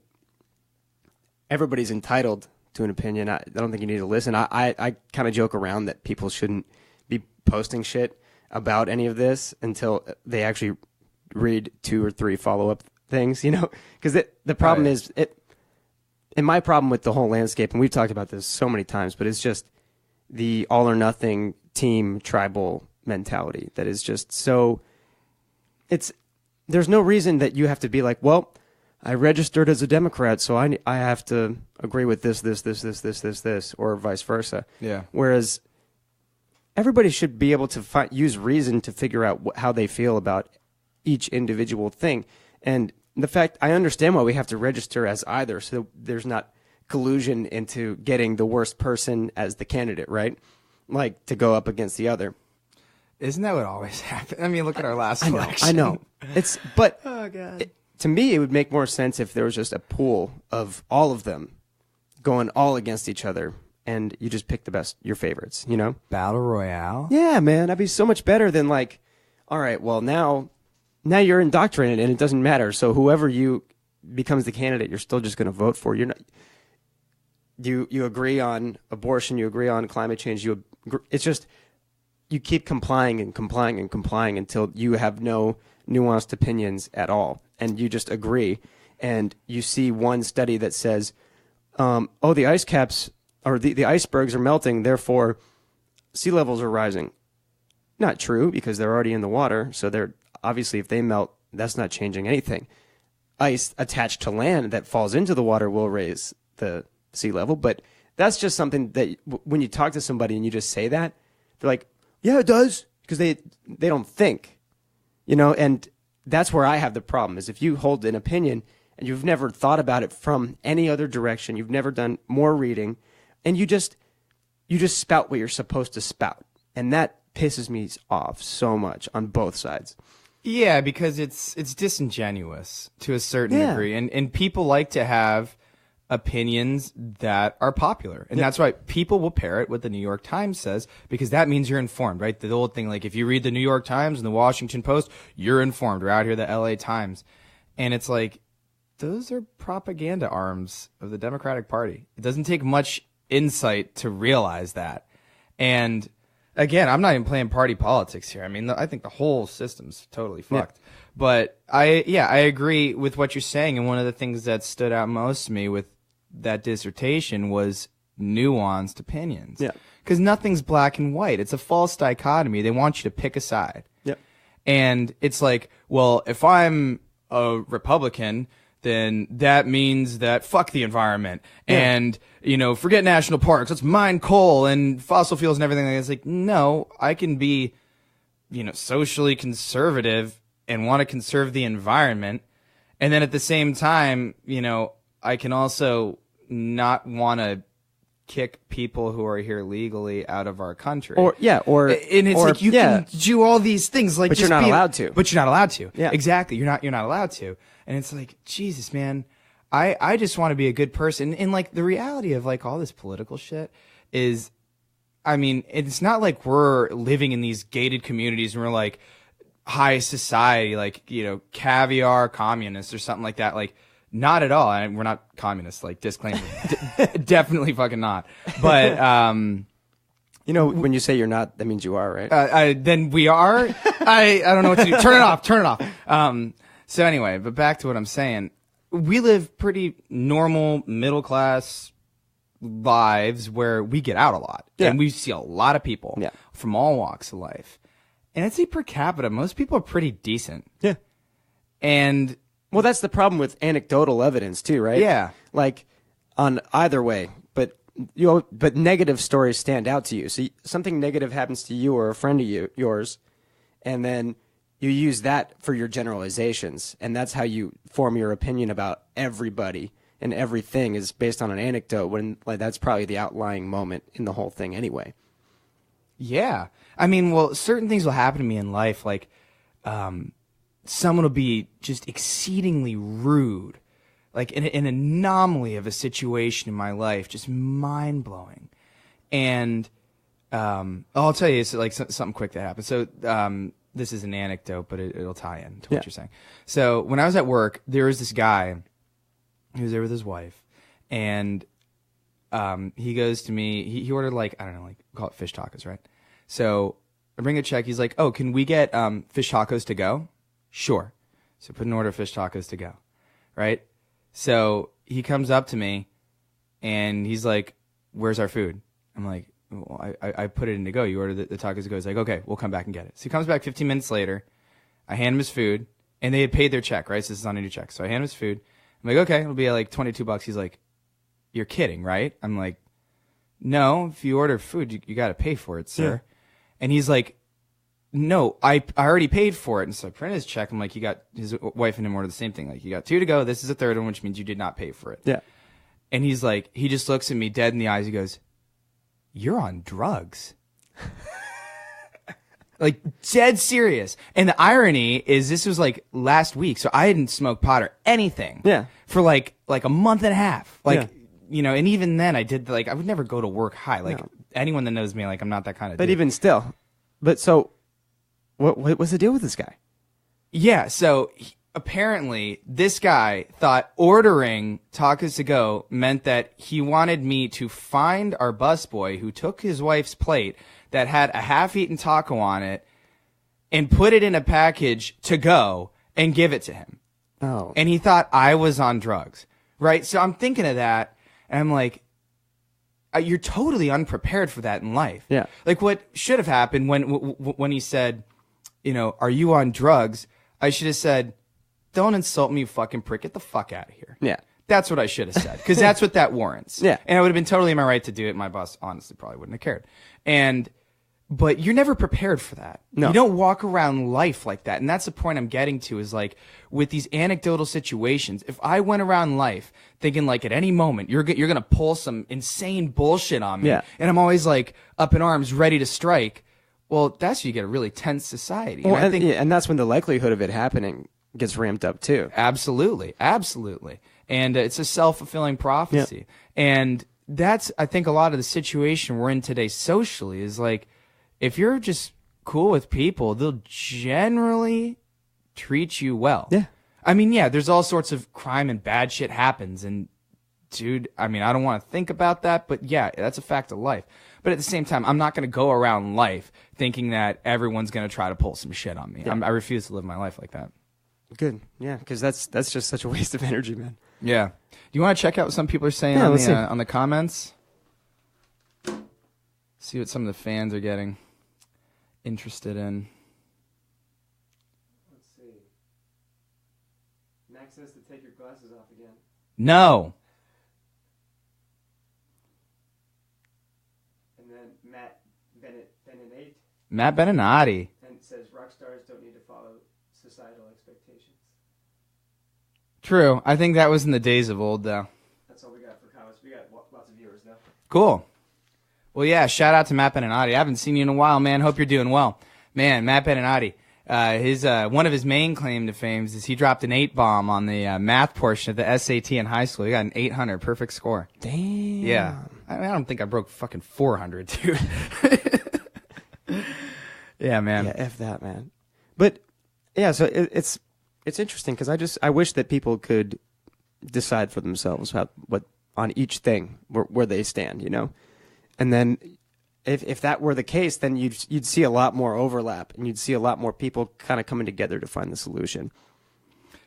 everybody's entitled to an opinion. I don't think you need to listen. I kind of joke around that people shouldn't be posting shit about any of this until they actually read 2 or 3 follow-up things, because the problem is and my problem with the whole landscape, and we've talked about this so many times, but it's just the all or nothing team tribal mentality that is just so there's no reason that you have to be like, well, I registered as a Democrat, so I have to agree with this, or vice versa. Yeah. Whereas everybody should be able to use reason to figure out how they feel about each individual thing. And the fact, I understand why we have to register as either, so there's not collusion into getting the worst person as the candidate, right? Like, to go up against the other. Isn't that what always happens? I mean, look at our last election. I know. But oh, God. To me, it would make more sense if there was just a pool of all of them going all against each other, and you just pick your favorites, Battle Royale? Yeah, man. That'd be so much better than like, all right, well, now you're indoctrinated and it doesn't matter. So whoever becomes the candidate, you're still just going to vote for. You're not. You agree on abortion. You agree on climate change. It's just you keep complying and complying and complying until you have no nuanced opinions at all, and you just agree. And you see one study that says, the ice caps or the icebergs are melting, therefore sea levels are rising. Not true, because they're already in the water, so they're obviously, if they melt, that's not changing anything. Ice attached to land that falls into the water will raise the sea level, but that's just something that when you talk to somebody and you just say that, they're like, yeah, it does, because they don't think, and that's where I have the problem, is if you hold an opinion and you've never thought about it from any other direction, you've never done more reading, and you just spout what you're supposed to spout. And that pisses me off so much on both sides. Yeah, because it's disingenuous to a certain degree. And people like to have opinions that are popular. And that's why people will parrot what the New York Times says, because that means you're informed, right? The old thing, like if you read the New York Times and the Washington Post, you're informed. We're out here, the LA Times. And it's like, those are propaganda arms of the Democratic Party. It doesn't take much insight to realize that. And again, I'm not even playing party politics here. I mean, I think the whole system's totally fucked. Yeah. But I agree with what you're saying. And one of the things that stood out most to me with that dissertation was nuanced opinions. Yeah. Because nothing's black and white. It's a false dichotomy. They want you to pick a side. Yep. And it's like, well, if I'm a Republican, then that means that fuck the environment and, forget national parks. Let's mine coal and fossil fuels and everything like that. It's like, no, I can be, socially conservative and want to conserve the environment. And then at the same time, I can also not want to kick people who are here legally out of our country. And it's like you can do all these things, like, but you're not allowed to. But you're not allowed to. Yeah. Exactly. You're not allowed to. And it's like, Jesus, man, I just want to be a good person. And like the reality of like all this political shit is, I mean, it's not like we're living in these gated communities and we're like high society, like, caviar communists or something like that. Like, not at all. We're not communists, like, disclaimer. Definitely fucking not. But, when you say you're not, that means you are, right? Then we are. I don't know what to do. Turn it off. So anyway, but back to what I'm saying. We live pretty normal, middle class lives where we get out a lot. Yeah. And we see a lot of people from all walks of life. And I'd say per capita, most people are pretty decent. Yeah. And well, that's the problem with anecdotal evidence too, right? Yeah. Like on either way, but negative stories stand out to you. So something negative happens to you or a friend of yours, and then you use that for your generalizations, and that's how you form your opinion about everybody and everything is based on an anecdote, when like that's probably the outlying moment in the whole thing anyway. Yeah. I mean, well, certain things will happen to me in life, like someone will be just exceedingly rude, like an anomaly of a situation in my life, just mind-blowing. And I'll tell you, it's like something quick that happened. So this is an anecdote, but it'll tie in to what you're saying. So when I was at work, there was this guy who was there with his wife, and he goes to me, he ordered like, I don't know, like call it fish tacos, right? So I bring a check. He's like, oh, can we get fish tacos to go? Sure. So put an order of fish tacos to go, right? So he comes up to me, and he's like, where's our food? I'm like, well, I put it in to go. You ordered the tacos to go. He's like, okay, we'll come back and get it. So he comes back 15 minutes later. I hand him his food, and they had paid their check, right? So this is on a new check. So I hand him his food. I'm like, okay, it'll be like $22. He's like, you're kidding, right? I'm like, no, if you order food, you got to pay for it, sir. Yeah. And he's like, no, I already paid for it. And so I printed his check. I'm like, you got, his wife and him ordered the same thing. Like, you got 2 to go. This is a third one, which means you did not pay for it. Yeah. And he's like, he just looks at me dead in the eyes. He goes, you're on drugs. Like, dead serious. And the irony is this was like last week. So I hadn't smoked pot or anything. Yeah. For like a month and a half. Like, and even then I did, like, I would never go to work high. Like, anyone that knows me, like, I'm not that kind of dude. But even still. But so, what's the deal with this guy? Yeah, so apparently this guy thought ordering tacos to go meant that he wanted me to find our busboy who took his wife's plate that had a half-eaten taco on it and put it in a package to go and give it to him. Oh. And he thought I was on drugs, right? So I'm thinking of that, and I'm like, you're totally unprepared for that in life. Yeah. Like, what should have happened when he said, are you on drugs? I should have said, don't insult me, you fucking prick. Get the fuck out of here. Yeah. that's what I should have said, because that's what that warrants. Yeah. And I would have been totally in my right to do it. My boss honestly probably wouldn't have cared. But you're never prepared for that. No. You don't walk around life like that. And that's the point I'm getting to, is like, with these anecdotal situations, if I went around life thinking like at any moment you're going to pull some insane bullshit on me, Yeah. and I'm always like up in arms ready to strike, well, that's when you get a really tense society. Well, and I think and that's when the likelihood of it happening gets ramped up too. Absolutely. And it's a self-fulfilling prophecy. And that's, I think, a lot of the situation we're in today socially is like, if you're just cool with people, they'll generally treat you well. Yeah. I mean, yeah, there's all sorts of crime and bad shit happens. And dude, I mean, I don't want to think about that, but yeah, that's a fact of life. But at the same time, I'm not going to go around life thinking that everyone's going to try to pull some shit on me. Yeah. I refuse to live my life like that. Good. Yeah, because that's just such a waste of energy, man. Yeah. Do you want to check out what some people are saying on the comments? See what some of the fans are getting interested in. Let's see. Max says to take your glasses off again. No. And then Matt Benenate Matt Beninati. and says rock stars don't need to follow societal expectations. True. I think that was in the days of old, though. That's all we got for comments. We got lots of viewers now. Cool. Well, yeah, shout out to Matt Beninati. I haven't seen you in a while, man. Hope you're doing well. Man, Matt Beninati, one of his main claim to fame is he dropped an 8-bomb on the math portion of the SAT in high school. He got an 800, perfect score. Damn. Yeah. I don't think I broke fucking 400, dude. Yeah, man. Yeah, F that, man. But, yeah, so it's interesting because I wish that people could decide for themselves what on each thing where they stand, you know? And then if that were the case, then you'd see a lot more overlap, and you'd see a lot more people kind of coming together to find the solution.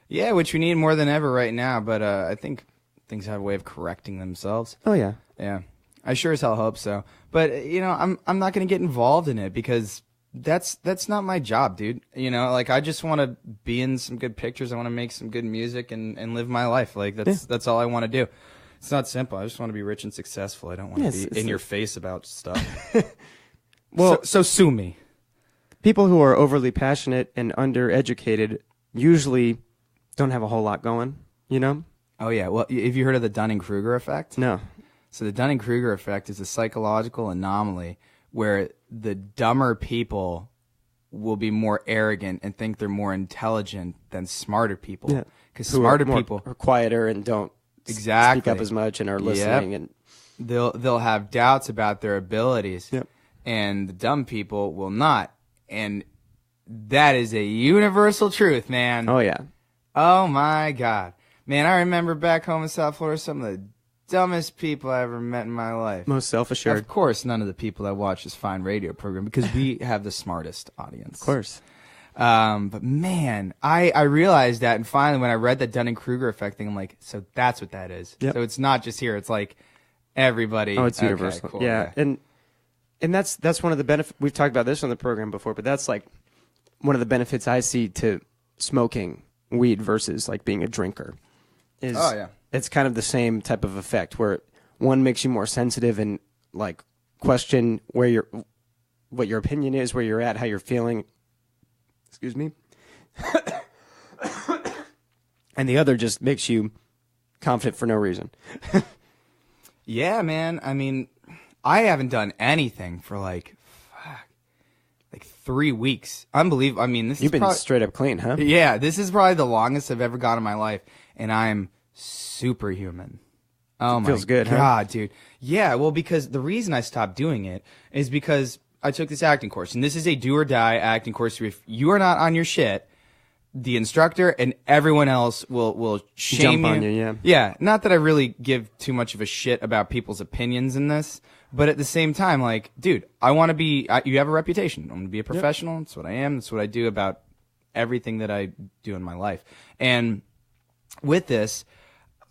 Yeah, which we need more than ever right now, but I think things have a way of correcting themselves. Oh, yeah. Yeah. I sure as hell hope so. But, you know, I'm not going to get involved in it because that's not my job, dude. You know, like, I just want to be in some good pictures. I want to make some good music and live my life. Like, that's all I want to do. It's not simple. I just want to be rich and successful. I don't want to be in your face about stuff. Well, so sue me. People who are overly passionate and undereducated usually don't have a whole lot going, you know? Oh, yeah. Well, have you heard of the Dunning-Kruger effect? No. So the Dunning-Kruger effect is a psychological anomaly where the dumber people will be more arrogant and think they're more intelligent than smarter people. Yeah. Because smarter people are quieter and don't exactly speak up as much and are listening. Yep. And they'll have doubts about their abilities. Yep. And the dumb people will not. And that is a universal truth, man. oh, yeah. Oh, my God. Man, I remember back home in South Florida, some of the dumbest people I ever met in my life. Most self-assured. Of course, none of the people that watch this fine radio program, because we have the smartest audience. Of course. But man, I realized that, and finally when I read the Dunning-Kruger effect thing, I'm like, so that's what that is. Yep. So it's not just here, it's like everybody. Oh, it's Okay, universal. cool, Yeah. And that's one of the benefits. We've talked about this on the program before, but that's like one of the benefits I see to smoking weed versus like being a drinker. Oh, yeah. It's kind of the same type of effect where one makes you more sensitive and like question what your opinion is, where you're at, how you're feeling. Excuse me. And the other just makes you confident for no reason. Yeah, man. I mean, I haven't done anything for like 3 weeks. Unbelievable. I mean, You've been straight up clean, huh? Yeah, this is probably the longest I've ever gone in my life, and I'm superhuman. Oh my Feels good, huh? God, dude. Yeah, well, because the reason I stopped doing it is because I took this acting course, and this is a do or die acting course. If you are not on your shit, the instructor and everyone else will shame Jump on you, yeah. Yeah, not that I really give too much of a shit about people's opinions in this, but at the same time, like, dude, I want to be, you have a reputation. I'm going to be a professional. That's what I am. That's what I do about everything that I do in my life. And with this,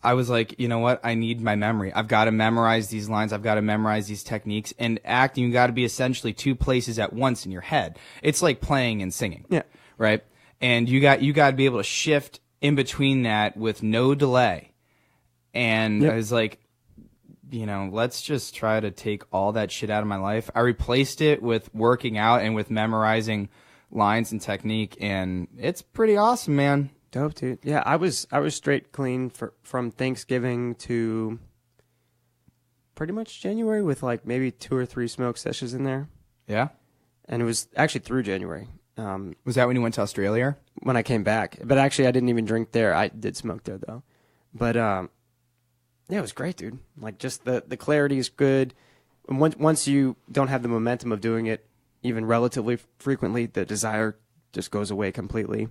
I was like, you know what? I need my memory. I've got to memorize these lines. I've got to memorize these techniques. And acting, you got to be essentially two places at once in your head. It's like playing and singing. Yeah. Right? And you got to be able to shift in between that with no delay. And Yep. I was like, let's just try to take all that shit out of my life. I replaced it with working out and with memorizing lines and technique, and it's pretty awesome, man. Dope, dude. Yeah, I was straight clean from Thanksgiving to pretty much January with like maybe 2 or 3 smoke sessions in there. Yeah? And it was actually through January. Was that when you went to Australia? When I came back. But actually I didn't even drink there. I did smoke there though. But yeah, it was great, dude. Like just the clarity is good. And once you don't have the momentum of doing it even relatively frequently, the desire just goes away completely.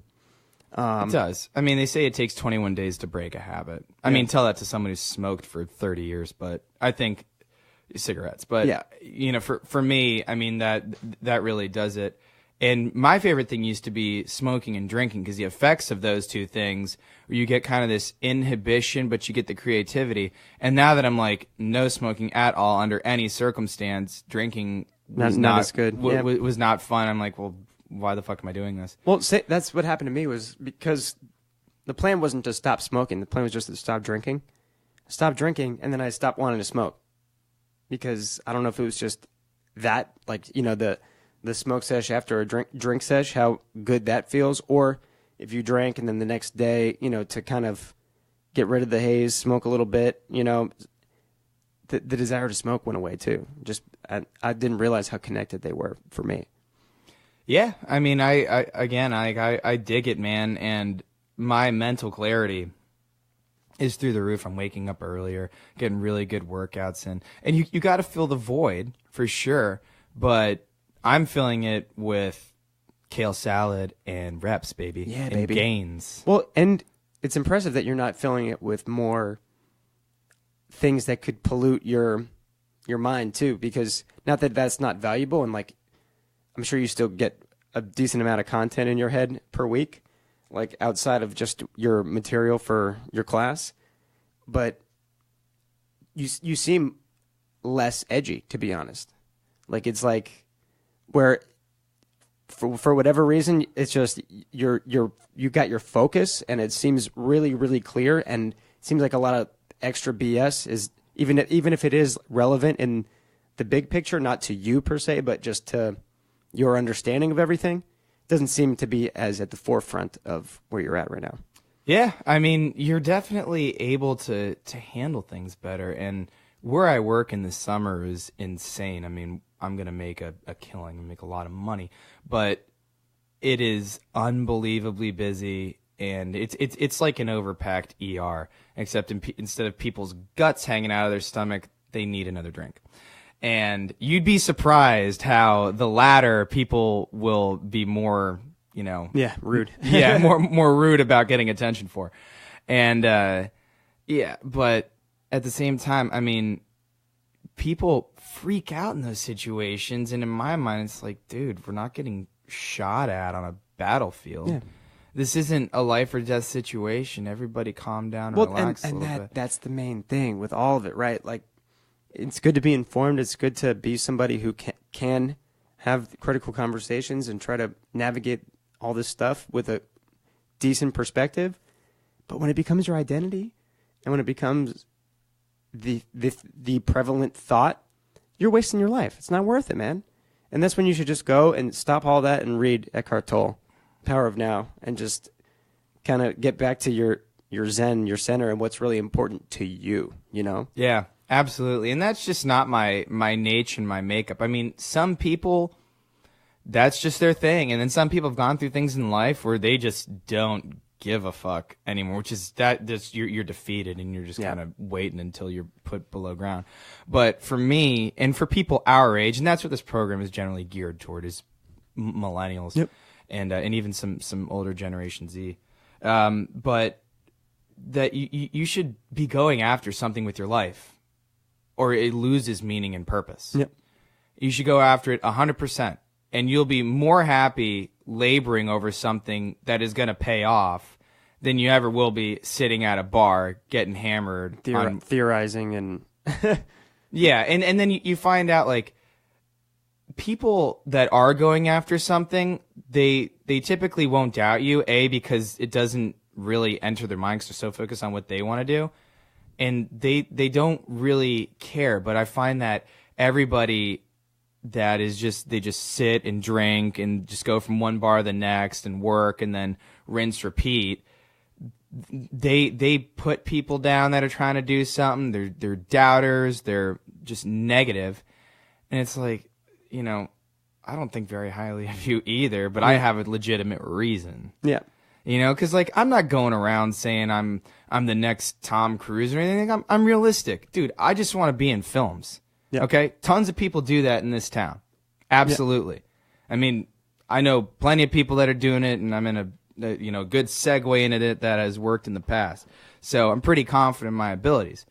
It does. I mean, they say it takes 21 days to break a habit. I mean, tell that to someone who's smoked for 30 years, but I think cigarettes. But, for me, I mean, that really does it. And my favorite thing used to be smoking and drinking, because the effects of those two things, where you get kind of this inhibition, but you get the creativity. And now that I'm like, no smoking at all under any circumstance, drinking was not as good. Was not fun. I'm like, well, why the fuck am I doing this? Well, that's what happened to me, was because the plan wasn't to stop smoking. The plan was just to stop drinking. Stop drinking, and then I stopped wanting to smoke. Because I don't know if it was just that, like, the smoke sesh after a drink sesh, how good that feels, or if you drank and then the next day, to kind of get rid of the haze, smoke a little bit, the desire to smoke went away too. Just I didn't realize how connected they were for me. Yeah, I mean, I dig it, man, and my mental clarity is through the roof. I'm waking up earlier, getting really good workouts in, and you got to fill the void for sure, but I'm filling it with kale salad and reps, baby. Yeah, and baby. Gains. Well, and it's impressive that you're not filling it with more things that could pollute your mind too, because not that that's not valuable, and like I'm sure you still get a decent amount of content in your head per week, like outside of just your material for your class, but you seem less edgy, to be honest. Like it's like where for whatever reason it's just you got your focus, and it seems really, really clear, and it seems like a lot of extra BS is even if it is relevant in the big picture, not to you per se, but just to your understanding of everything, doesn't seem to be as at the forefront of where you're at right now. Yeah, I mean, you're definitely able to handle things better, and where I work in the summer is insane. I mean, I'm going to make a killing and make a lot of money, but it is unbelievably busy, and it's like an overpacked ER, except instead of people's guts hanging out of their stomach, they need another drink. And you'd be surprised how the latter people will be more, Rude. yeah, more rude about getting attention for. And but at the same time, I mean, people freak out in those situations, and in my mind it's like, dude, we're not getting shot at on a battlefield. Yeah. This isn't a life or death situation. Everybody calm down and relax a little bit. That's the main thing with all of it, right? Like, it's good to be informed. It's good to be somebody who can have critical conversations and try to navigate all this stuff with a decent perspective. But when it becomes your identity, and when it becomes the prevalent thought, you're wasting your life. It's not worth it, man. And that's when you should just go and stop all that and read Eckhart Tolle, Power of Now, and just kind of get back to your zen, your center, and what's really important to you, Yeah. Absolutely. And that's just not my nature and my makeup. I mean, some people, that's just their thing. And then some people have gone through things in life where they just don't give a fuck anymore, which is you're defeated, and you're just kind of waiting until you're put below ground. But for me, and for people our age, and that's what this program is generally geared toward, is millennials. And even some older Generation Z. But that you should be going after something with your life, or it loses meaning and purpose. Yep. You should go after it 100%, and you'll be more happy laboring over something that is going to pay off than you ever will be sitting at a bar getting hammered. Theorizing and... Yeah, and then you find out, like, people that are going after something, they typically won't doubt you, A, because it doesn't really enter their mind because they're so focused on what they want to do. and they don't really care. But I find that everybody that is they just sit and drink and just go from one bar to the next and work and then rinse, repeat. They put people down that are trying to do something. They're doubters. They're just negative. And it's like, you know, I don't think very highly of you either, but I have a legitimate reason. Yeah. You know, because like I'm not going around saying I'm the next Tom Cruise or anything. I'm realistic, dude. I just want to be in films. Yeah. Okay, tons of people do that in this town. Absolutely. Yeah. I mean, I know plenty of people that are doing it, and I'm in a good segue into it that has worked in the past. So I'm pretty confident in my abilities,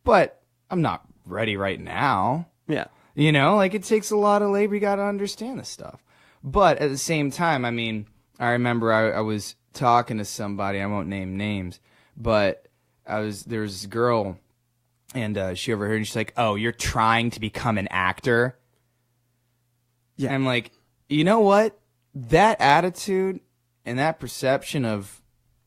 but I'm not ready right now. Yeah. You know, like it takes a lot of labor. You got to understand this stuff. But at the same time, I mean, I remember I was talking to somebody. I won't name names, but there was this girl, and she overheard, and she's like, "Oh, you're trying to become an actor?" Yeah. And I'm like, you know what? That attitude and that perception of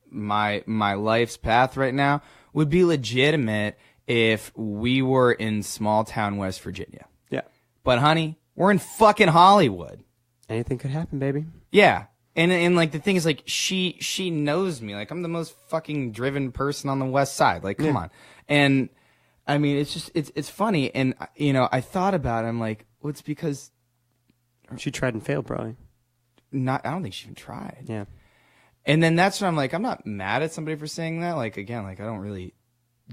my life's path right now would be legitimate if we were in small town West Virginia. Yeah. But honey, we're in fucking Hollywood. Anything could happen, baby. Yeah. And like the thing is, like, she knows me. Like, I'm the most fucking driven person on the West Side. Like, come on. And I mean, it's just it's funny. And you know, I thought about it. I'm like, well, it's because she tried and failed, probably. I don't think she even tried. Yeah. And then that's when I'm like, I'm not mad at somebody for saying that. Like, again, like I don't really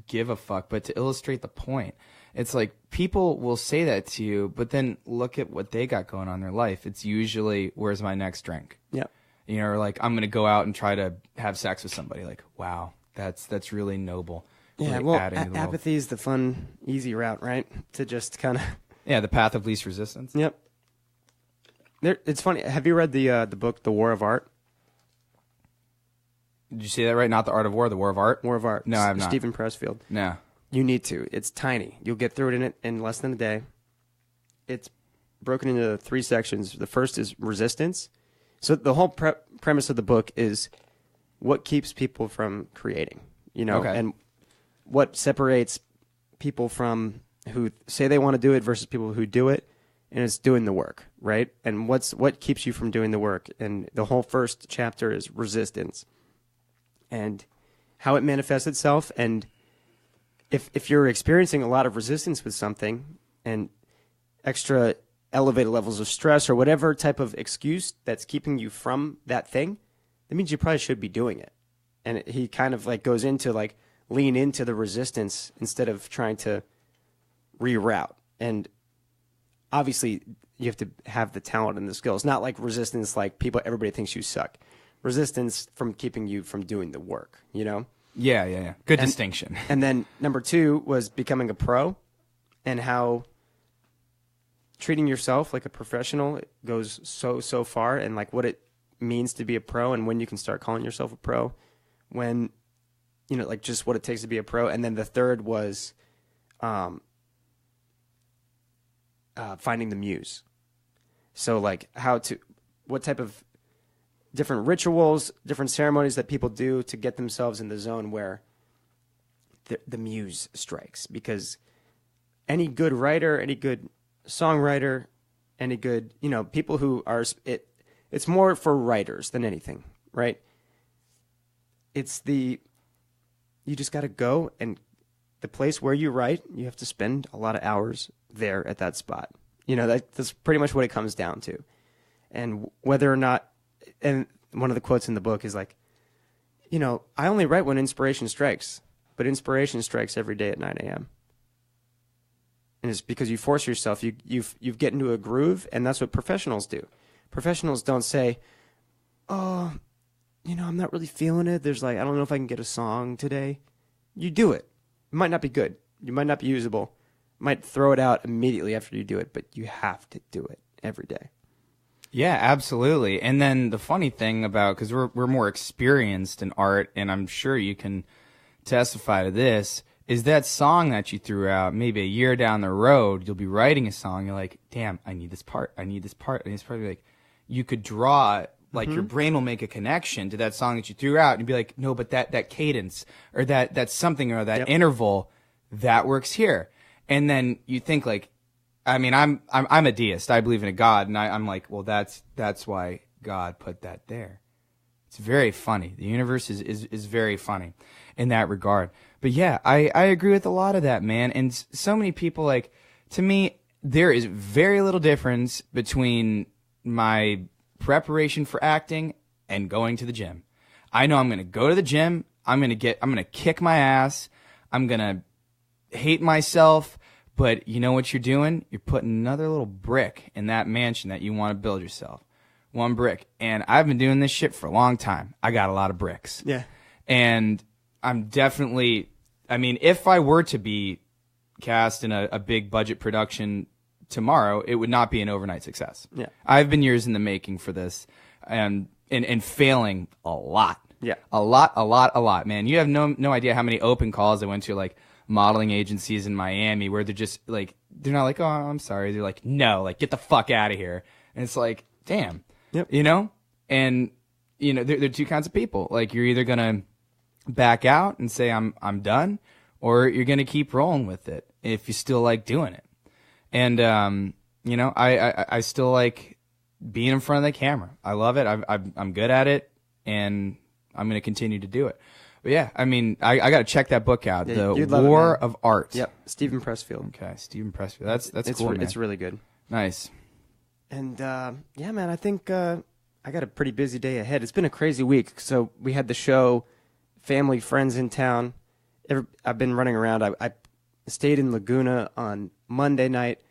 give a fuck. But to illustrate the point, it's like people will say that to you, but then look at what they got going on in their life. It's usually, where's my next drink? Yeah. You know, or like, I'm going to go out and try to have sex with somebody. Like, wow, that's really noble. Yeah, really well, apathy is the fun, easy route, right? To just kind of... Yeah, the path of least resistance. Yep. It's funny. Have you read the book, The War of Art? Did you say that right? Not The Art of War, The War of Art? War of Art. No, I have not. Stephen Pressfield. No. You need to. It's tiny. You'll get through it in less than a day. It's broken into 3 sections. The first is resistance. So the whole premise of the book is what keeps people from creating, you know, and what separates people from who say they want to do it versus people who do it, and it's doing the work, right? And what keeps you from doing the work? And the whole first chapter is resistance and how it manifests itself. And if you're experiencing a lot of resistance with something and extra elevated levels of stress or whatever type of excuse that's keeping you from that thing, that means you probably should be doing it. And he kind of like goes into like lean into the resistance instead of trying to reroute. And obviously you have to have the talent and the skills, not like resistance like everybody thinks you suck. Resistance from keeping you from doing the work, you know? Yeah. Good distinction. And then number 2 was becoming a pro, and how treating yourself like a professional goes so far, and like what it means to be a pro and when you can start calling yourself a pro, when, you know, like just what it takes to be a pro. And then the third was finding the muse. So like what type of different rituals, different ceremonies that people do to get themselves in the zone where the muse strikes. Because any good writer, any good songwriter, any good, you know, people who are, it's more for writers than anything, right? You just got to go, and the place where you write, you have to spend a lot of hours there at that spot. You know, that's pretty much what it comes down to. And whether or not, and one of the quotes in the book is like, you know, I only write when inspiration strikes, but inspiration strikes every day at 9 a.m. And it's because you force yourself, you get into a groove, and that's what professionals do. Professionals don't say, oh, you know, I'm not really feeling it. There's like, I don't know if I can get a song today. You do it. It might not be good. You might not be usable. You might throw it out immediately after you do it, but you have to do it every day. Yeah, absolutely. And then the funny thing about, because we're more experienced in art, and I'm sure you can testify to this, is that song that you threw out, maybe a year down the road, you'll be writing a song, you're like, damn, I need this part, I need this part, I need this part. You're like, you could draw Like your brain will make a connection to that song that you threw out and be like, no, but that cadence or that something or that interval that works here. And then you think like, I mean, I'm a deist. I believe in a God, and I'm like, well, that's why God put that there. It's very funny. The universe is very funny in that regard. But yeah, I agree with a lot of that, man. And so many people, like, to me, there is very little difference between my preparation for acting and going to the gym. I know I'm going to go to the gym. I'm going to kick my ass. I'm going to hate myself. But you know what you're doing? You're putting another little brick in that mansion that you want to build yourself. One brick. And I've been doing this shit for a long time. I got a lot of bricks. Yeah. And I'm definitely, I mean, if I were to be cast in a big budget production tomorrow, it would not be an overnight success. Yeah. I've been years in the making for this and failing a lot. Yeah. A lot, man. You have no idea how many open calls I went to, like, modeling agencies in Miami where they're just like, they're not like, oh, I'm sorry. They're like, no, like, get the fuck out of here. And it's like, damn, you know? And, you know, there are two kinds of people. Like, you're either going to back out and say, I'm done, or you're going to keep rolling with it if you still like doing it. And, you know, I still like being in front of the camera. I love it. I'm good at it, and I'm going to continue to do it. But yeah, I mean, I got to check that book out, The War of Art. Yep, Stephen Pressfield. Okay, Stephen Pressfield. That's cool, man. It's really good. Nice. And yeah, man, I think I got a pretty busy day ahead. It's been a crazy week. So we had the show, family, friends in town. I've been running around. I stayed in Laguna on Monday night,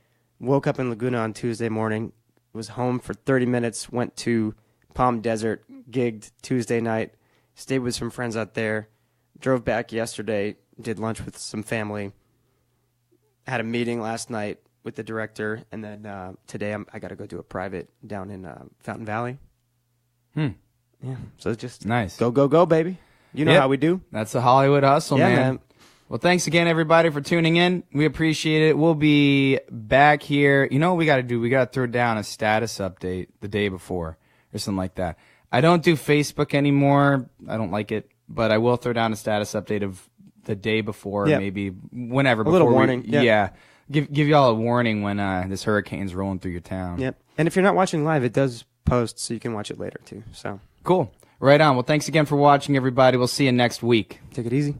woke up in Laguna on Tuesday morning, was home for 30 minutes, went to Palm Desert, gigged Tuesday night, stayed with some friends out there, drove back yesterday, did lunch with some family, had a meeting last night with the director, and then today I got to go do a private down in Fountain Valley. Yeah, so it's just nice. Go, baby. You know how we do. That's the Hollywood hustle, man. Well, thanks again, everybody, for tuning in. We appreciate it. We'll be back here. You know what we got to do? We got to throw down a status update the day before or something like that. I don't do Facebook anymore. I don't like it, but I will throw down a status update of the day before, maybe whenever. A little warning. Yeah. Give y'all a warning when this hurricane's rolling through your town. Yep. And if you're not watching live, it does post, so you can watch it later, too. So cool. Right on. Well, thanks again for watching, everybody. We'll see you next week. Take it easy.